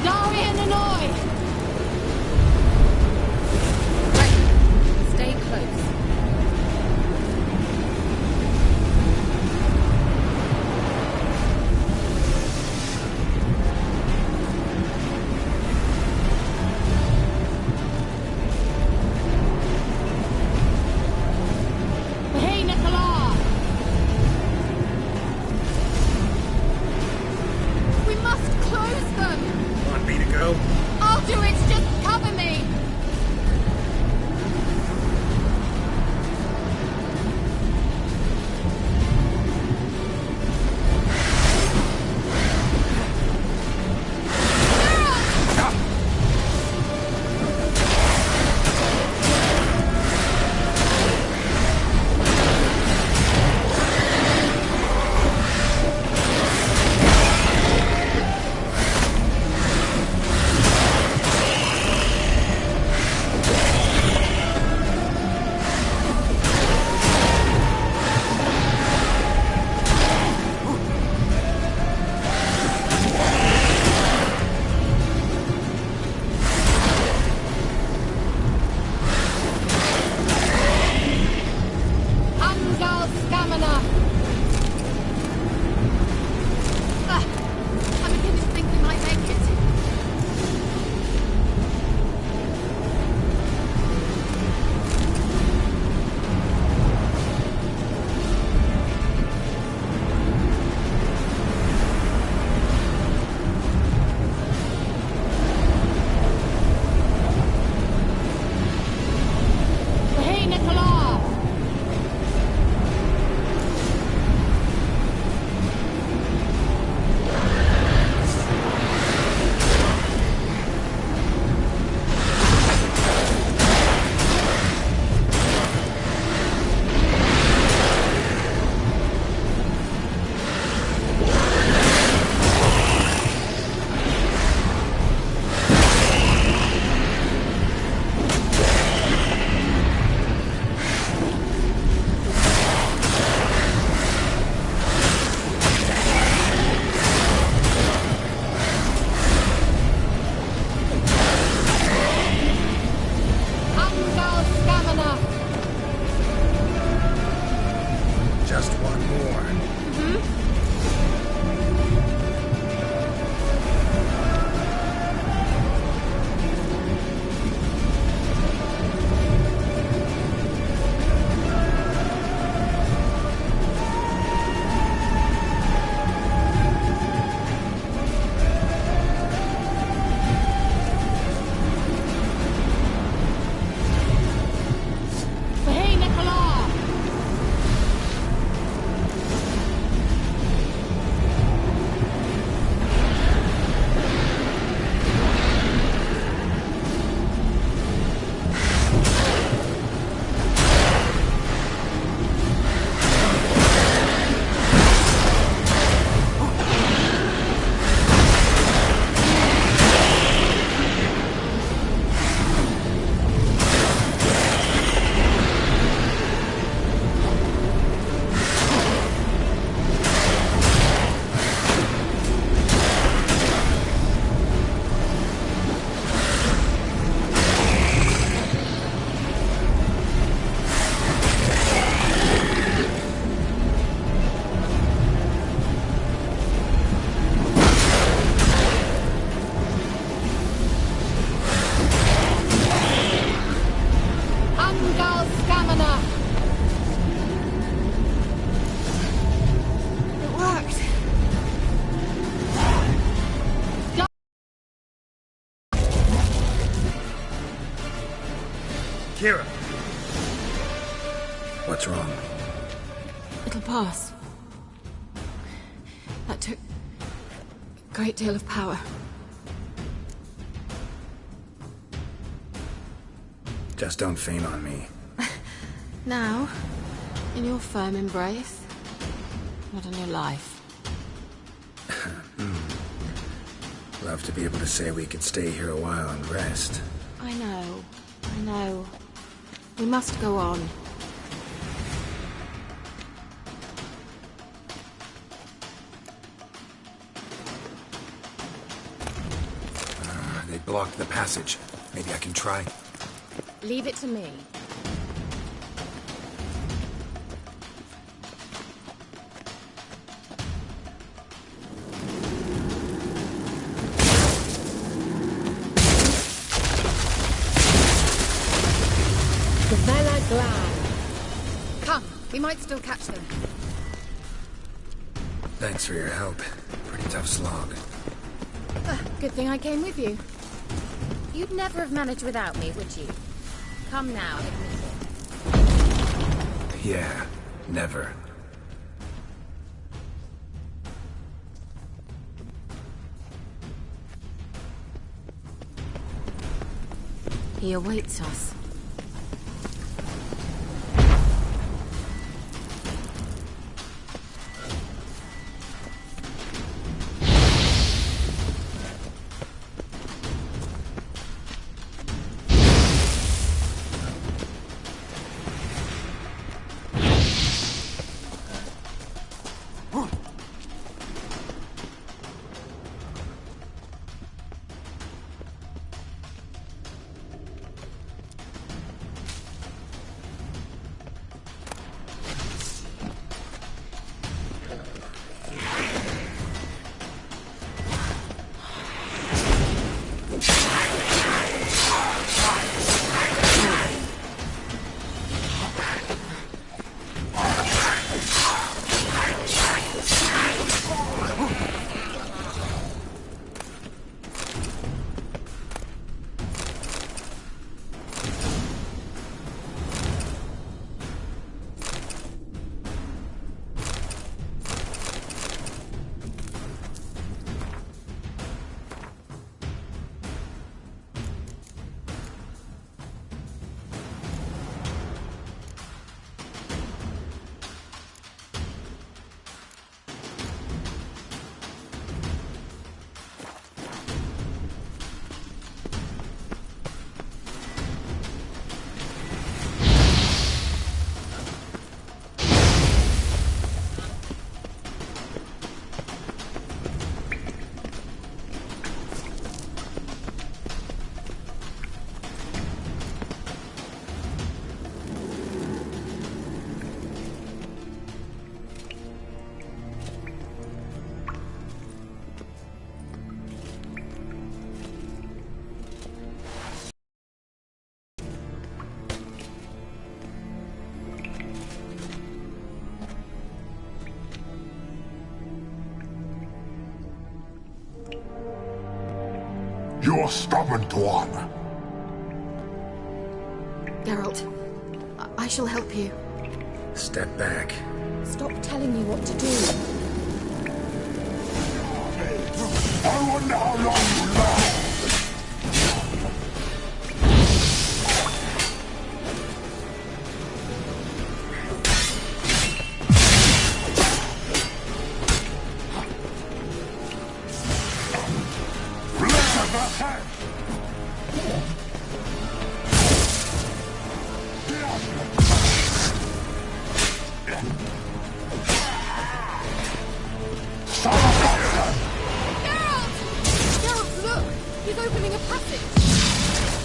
Dari and Hanoi! Right. Stay close. I'll do it, just cover me! Kira! What's wrong? It'll pass. That took a great deal of power. Just don't faint on me. Now, in your firm embrace, not in your life. love to be able to say we could stay here a while and rest. I know. We must go on. They blocked the passage. Maybe I can try. Leave it to me. Come, we might still catch them. Thanks for your help. Pretty tough slog. Good thing I came with you. You'd never have managed without me, would you? Come now, admit it. Yeah, never. He awaits us. You're stubborn, Tuan. Geralt, I shall help you. Step back. Stop telling me what to do. I wonder how long you last.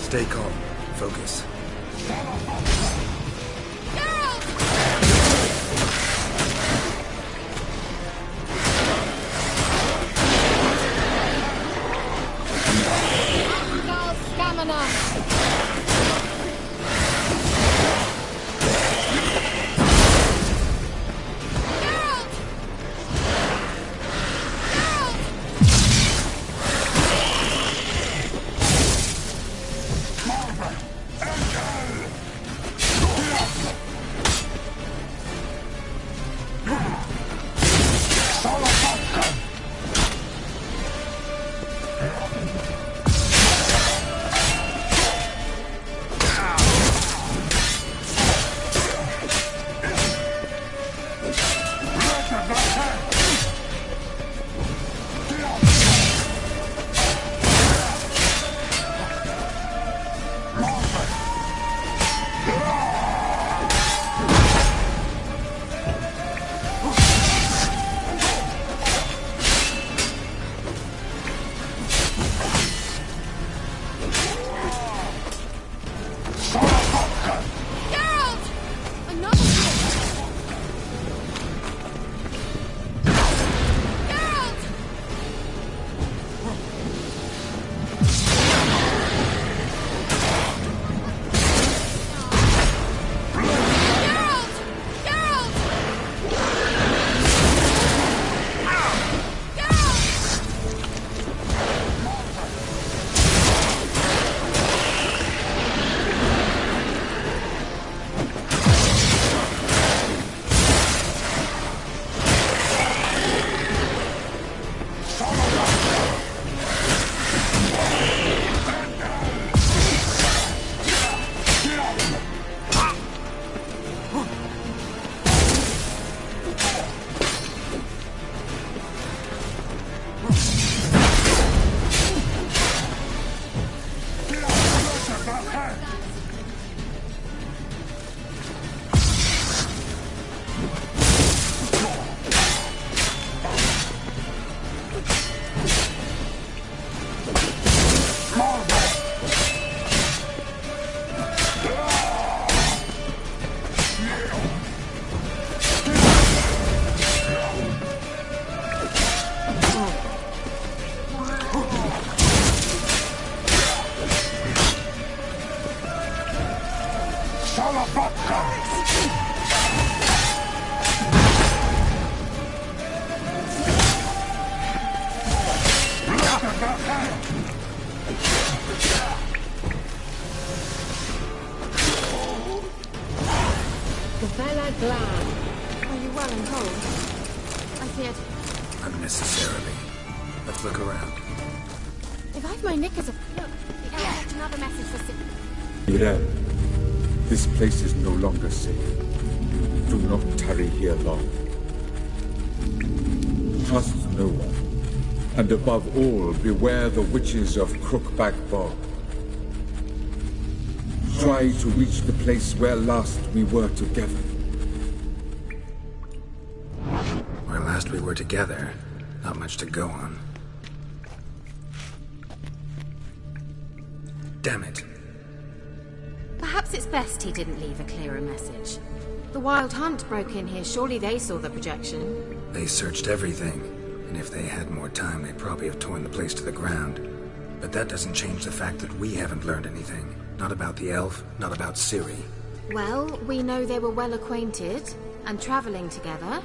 Stay calm. Focus. Vela Glad. Are you well and whole? I feared... Unnecessarily. Let's look around. If I've my knickers... Look, the elf left another message for Irel, this place is no longer safe. Do not tarry here long. Trust no one. And above all, beware the witches of Crookback Bog. Try to reach the place where last we were together. Where last we were together, not much to go on. Damn it. Perhaps it's best he didn't leave a clearer message. The Wild Hunt broke in here. Surely they saw the projection. They searched everything, and if they had more time, they'd probably have torn the place to the ground. But that doesn't change the fact that we haven't learned anything. Not about the elf, not about Ciri. Well, we know they were well acquainted, and traveling together.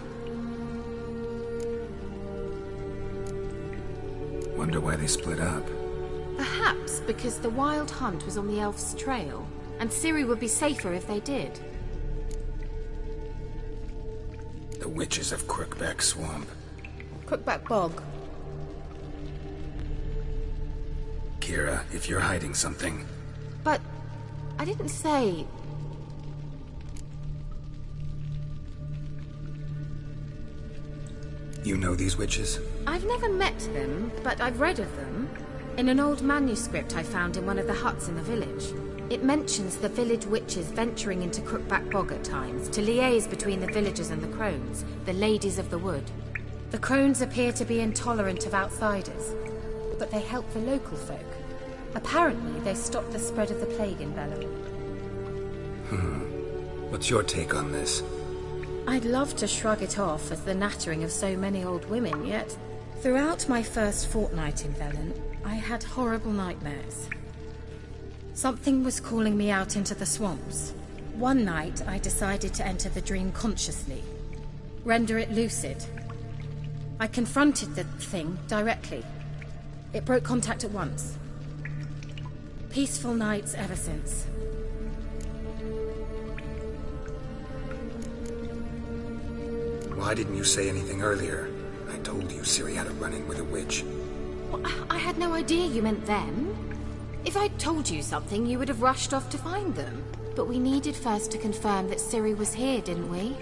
Wonder why they split up. Perhaps because the Wild Hunt was on the elf's trail, and Ciri would be safer if they did. The witches of Crookback Swamp. Crookback Bog. Kira, if you're hiding something... But I didn't say... You know these witches? I've never met them, but I've read of them. In an old manuscript I found in one of the huts in the village. It mentions the village witches venturing into Crookback Bog at times to liaise between the villagers and the crones, the ladies of the wood. The crones appear to be intolerant of outsiders, but they help the local folk. Apparently, they stopped the spread of the plague in Velen. What's your take on this? I'd love to shrug it off as the nattering of so many old women, yet throughout my first fortnight in Velen, I had horrible nightmares. Something was calling me out into the swamps. One night, I decided to enter the dream consciously, render it lucid. I confronted the thing directly. It broke contact at once. Peaceful nights ever since. Why didn't you say anything earlier? I told you Ciri had a run-in with a witch. Well, I had no idea you meant them. If I'd told you something, you would have rushed off to find them. But we needed first to confirm that Ciri was here, didn't we?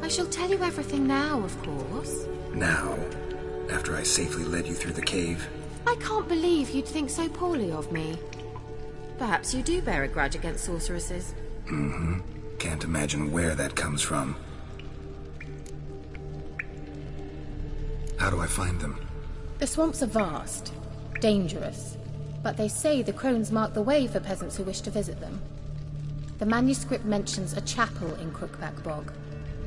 I shall tell you everything now, of course. Now? After I safely led you through the cave? I can't believe you'd think so poorly of me. Perhaps you do bear a grudge against sorceresses. Mm-hmm. Can't imagine where that comes from. How do I find them? The swamps are vast, dangerous, but they say the crones mark the way for peasants who wish to visit them. The manuscript mentions a chapel in Crookback Bog,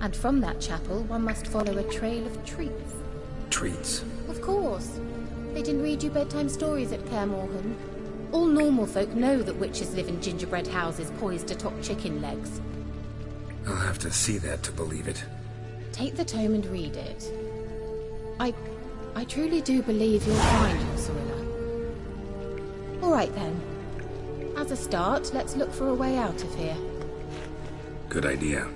and from that chapel one must follow a trail of treats. Treats? Of course. They didn't read you bedtime stories at Kaer Morhen. All normal folk know that witches live in gingerbread houses poised atop chicken legs. I'll have to see that to believe it. Take the tome and read it. I truly do believe you'll find your Sorilla. All right then. As a start, let's look for a way out of here. Good idea.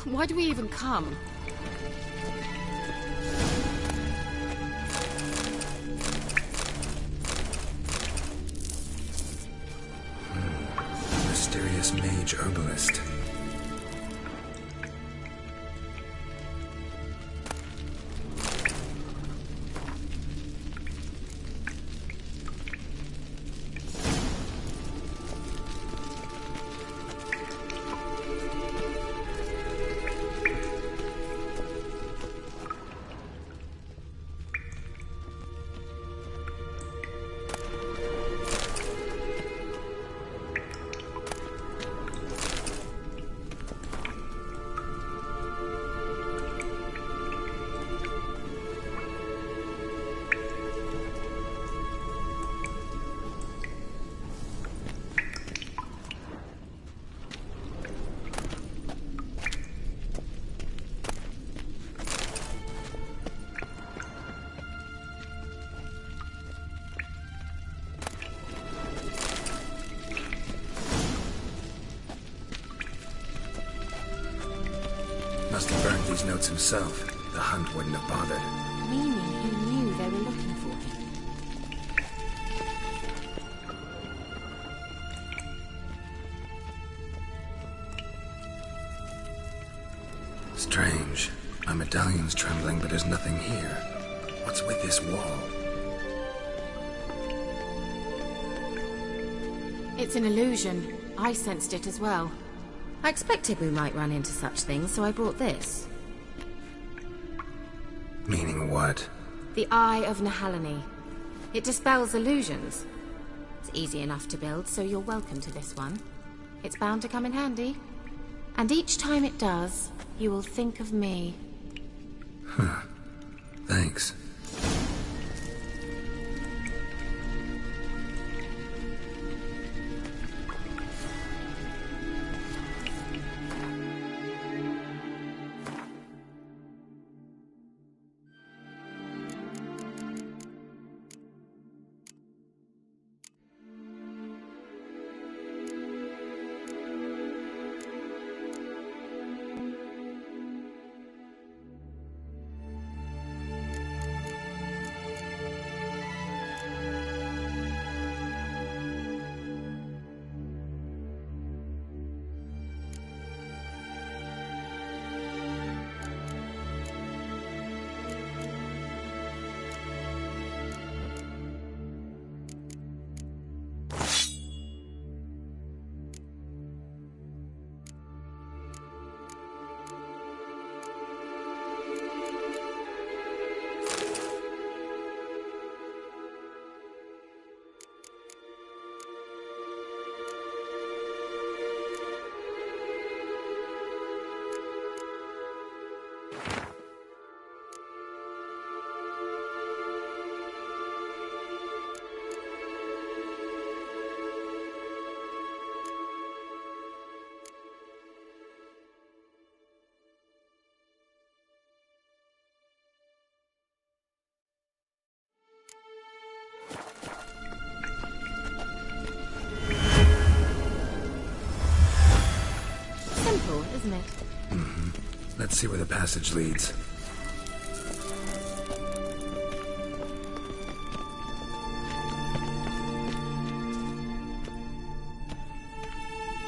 Why do we even come? Mysterious mage herbalist. Glenna's notes himself, the hunt wouldn't have bothered. Meaning he knew they were looking for him. Strange. My medallion's trembling, but there's nothing here. What's with this wall? It's an illusion. I sensed it as well. I expected we might run into such things, so I brought this. Meaning what? The Eye of Nehaleni. It dispels illusions. It's easy enough to build, so you're welcome to this one. It's bound to come in handy. And each time it does, you will think of me. Huh. Thanks. Isn't it? Mm-hmm. Let's see where the passage leads.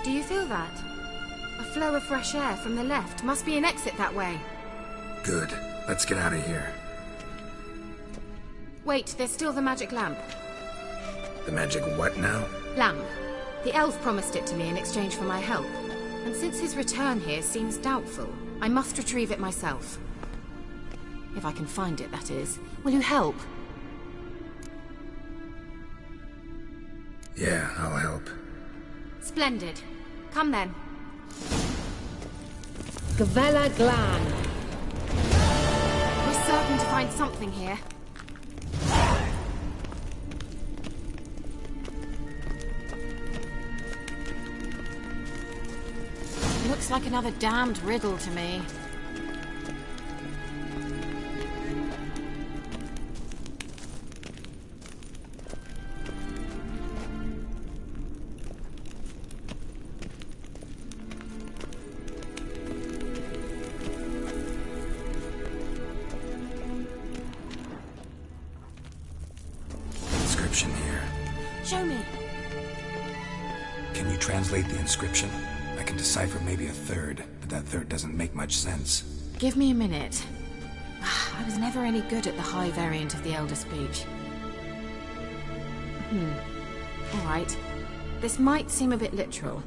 Do you feel that? A flow of fresh air from the left. Must be an exit that way. Good. Let's get out of here. Wait, there's still the magic lamp. The magic what now? Lamp. The elf promised it to me in exchange for my help. And since his return here seems doubtful, I must retrieve it myself. If I can find it, that is. Will you help? Yeah, I'll help. Splendid. Come then. Gavella Glan. We're certain to find something here. Looks like another damned riddle to me. Inscription here. Show me. Can you translate the inscription? I can decipher maybe a third, but that third doesn't make much sense. Give me a minute. I was never any good at the high variant of the Elder Speech. All right. This might seem a bit literal.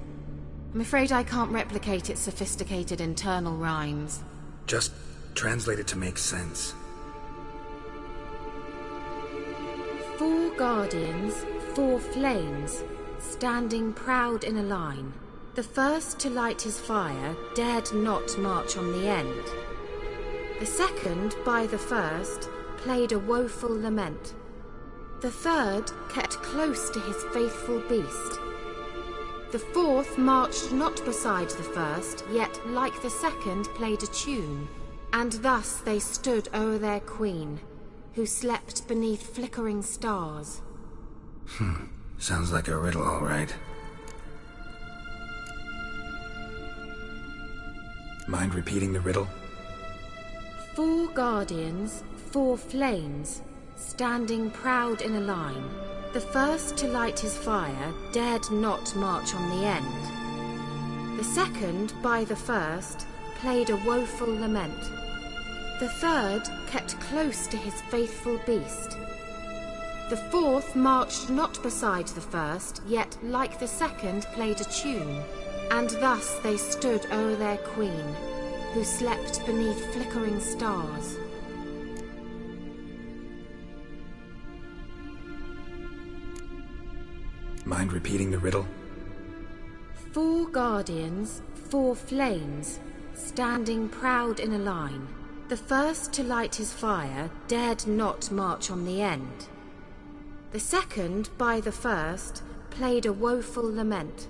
I'm afraid I can't replicate its sophisticated internal rhymes. Just translate it to make sense. 4 guardians, 4 flames, standing proud in a line. The first to light his fire dared not march on the end. The second, by the first, played a woeful lament. The third kept close to his faithful beast. The fourth marched not beside the first, yet, like the second, played a tune. And thus they stood o'er their queen, who slept beneath flickering stars. Sounds like a riddle, all right. Mind repeating the riddle? 4 guardians, 4 flames, standing proud in a line. The first to light his fire dared not march on the end. The second, by the first, played a woeful lament. The third kept close to his faithful beast. The fourth marched not beside the first, yet like the second played a tune. And thus they stood o'er their queen, who slept beneath flickering stars. Mind repeating the riddle? 4 guardians, 4 flames, standing proud in a line. The first to light his fire dared not march on the end. The second, by the first, played a woeful lament.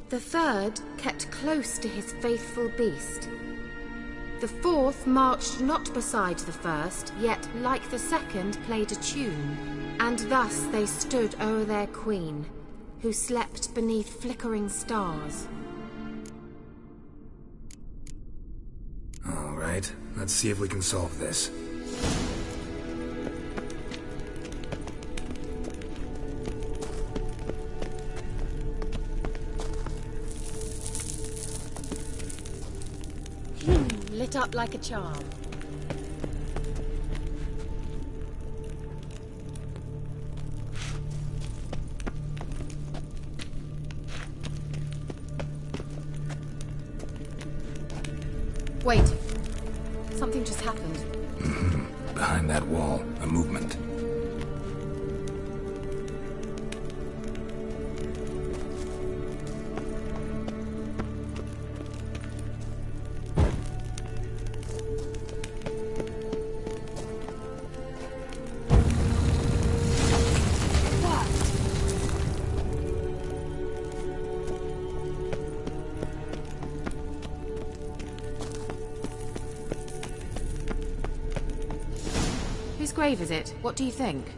The third kept close to his faithful beast. The fourth marched not beside the first, yet like the second played a tune. And thus they stood o'er their queen, who slept beneath flickering stars. All right, let's see if we can solve this. Lit up like a charm. Wait. Something just happened. Behind that wall, a movement. Whose grave is it? What do you think?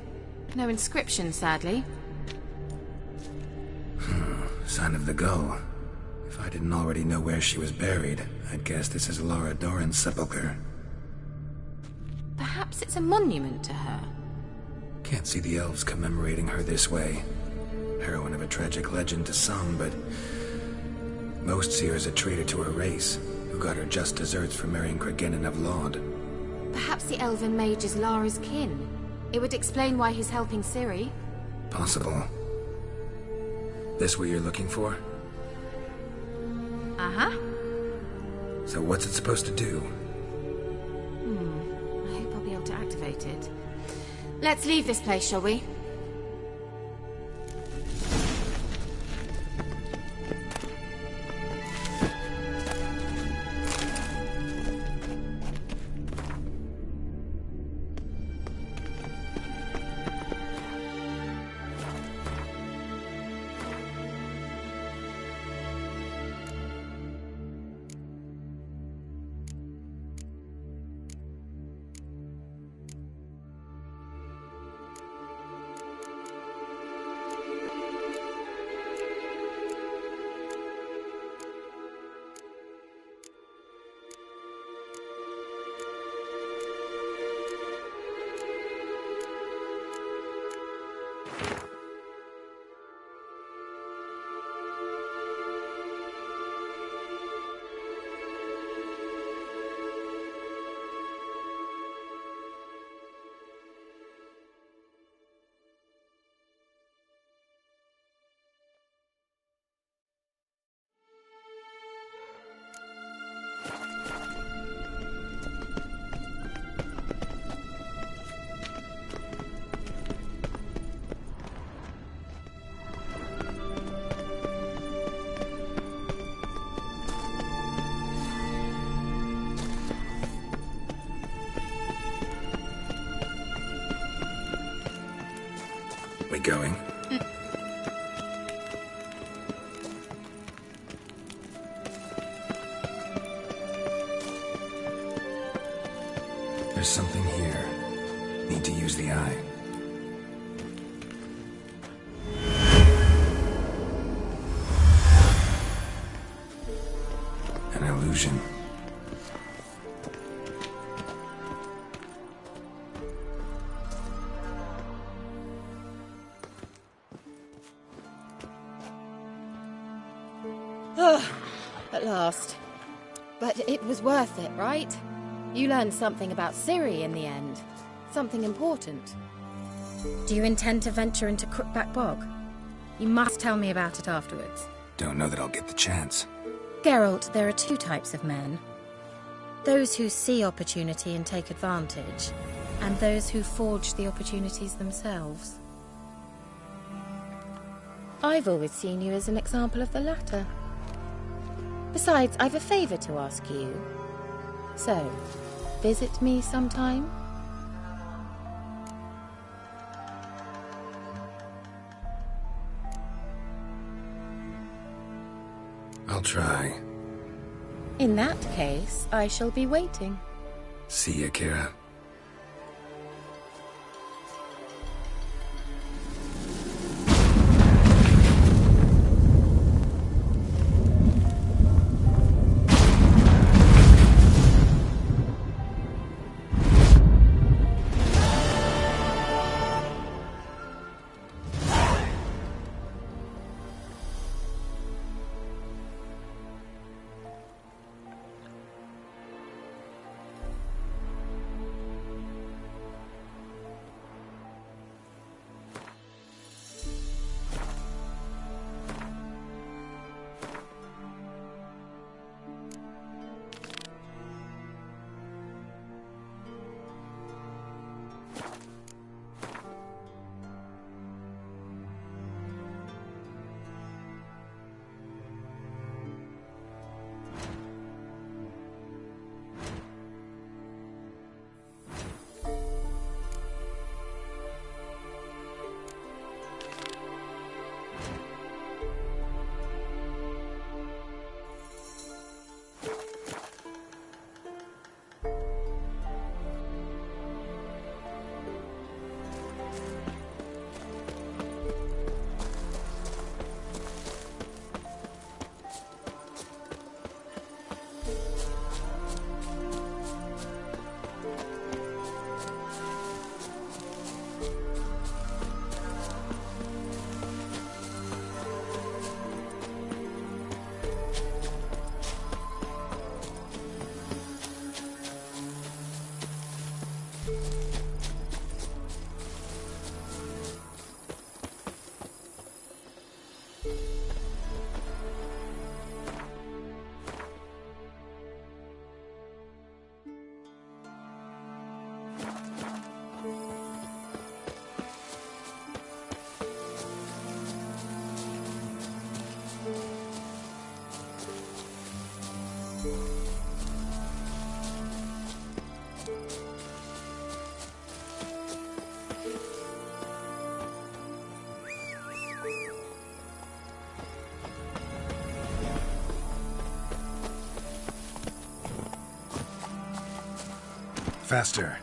No inscription, sadly. Sign of the gull. If I didn't already know where she was buried, I'd guess this is Lara Dorren's sepulchre. Perhaps it's a monument to her. Can't see the elves commemorating her this way. Heroine of a tragic legend to some, but most see her as a traitor to her race, who got her just deserts for marrying Cregennan of Laud. Perhaps the elven mage is Lara's kin. It would explain why he's helping Ciri. Possible. This what you're looking for? Uh-huh. So what's it supposed to do? I hope I'll be able to activate it. Let's leave this place, shall we? We going? There's something here. Need to use the eye. An illusion. at last. But it was worth it, right? You learned something about Ciri in the end. Something important. Do you intend to venture into Crookback Bog? You must tell me about it afterwards. Don't know that I'll get the chance. Geralt, there are two types of men. Those who see opportunity and take advantage, and those who forge the opportunities themselves. I've always seen you as an example of the latter. Besides, I've a favor to ask you. So, visit me sometime? I'll try. In that case, I shall be waiting. See ya, Kira. Faster.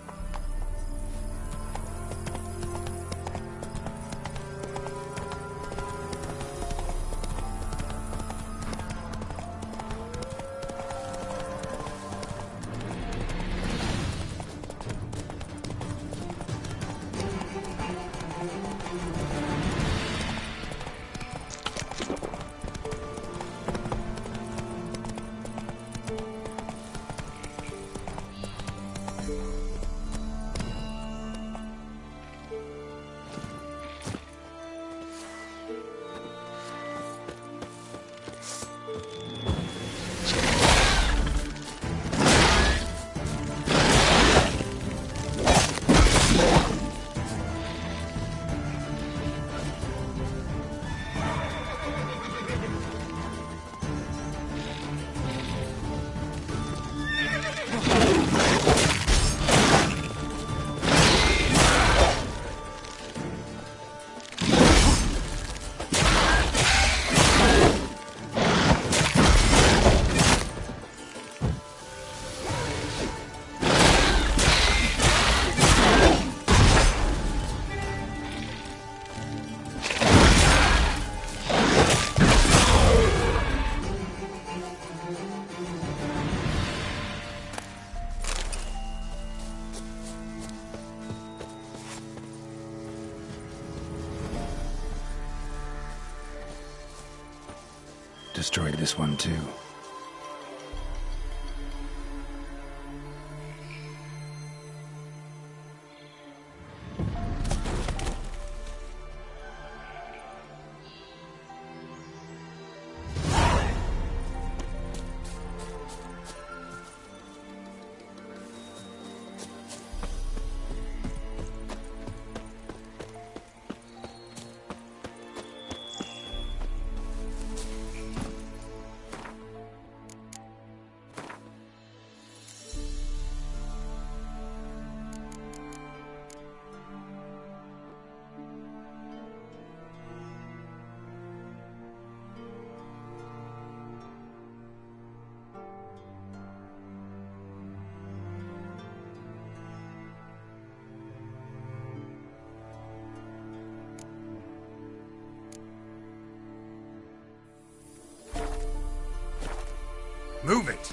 Destroyed this one too. Move it!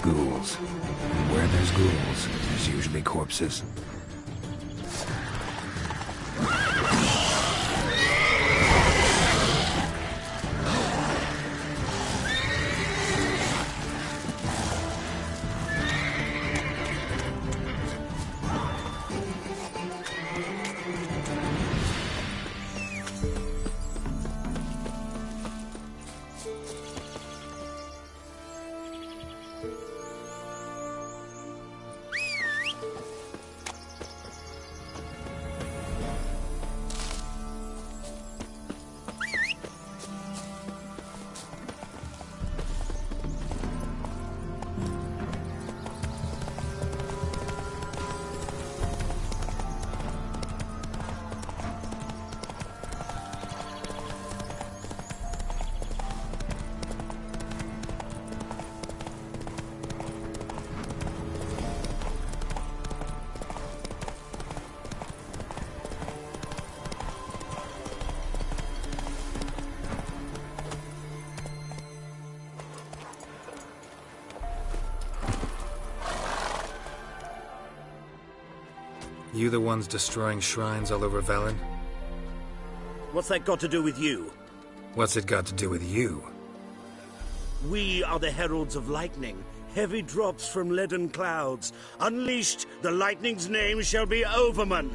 Ghouls. And where there's ghouls, there's usually corpses. You the ones destroying shrines all over Velen? What's that got to do with you? What's it got to do with you? We are the heralds of lightning. Heavy drops from leaden clouds. Unleashed, the lightning's name shall be Overman.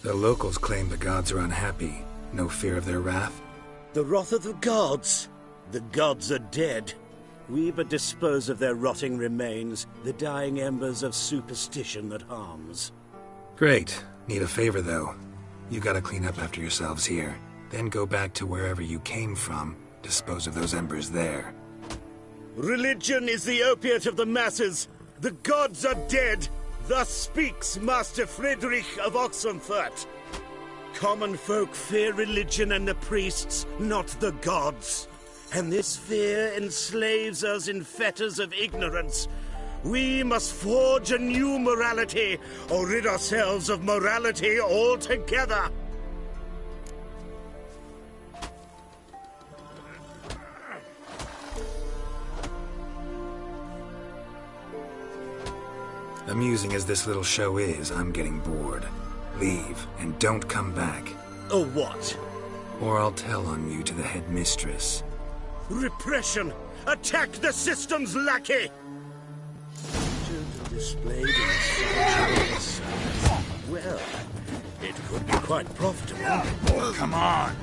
The locals claim the gods are unhappy. No fear of their wrath? The wrath of the gods? The gods are dead. We but dispose of their rotting remains, the dying embers of superstition that harms. Great. Need a favor, though. You gotta clean up after yourselves here. Then go back to wherever you came from. Dispose of those embers there. Religion is the opiate of the masses. The gods are dead. Thus speaks Master Friedrich of Oxenfurt. Common folk fear religion and the priests, not the gods. And this fear enslaves us in fetters of ignorance. We must forge a new morality, or rid ourselves of morality altogether. Amusing as this little show is, I'm getting bored. Leave, and don't come back. Oh, what? Or I'll tell on you to the headmistress. Repression! Attack the system's lackey! Displayed in such. Well, it could be quite profitable. Oh, come on!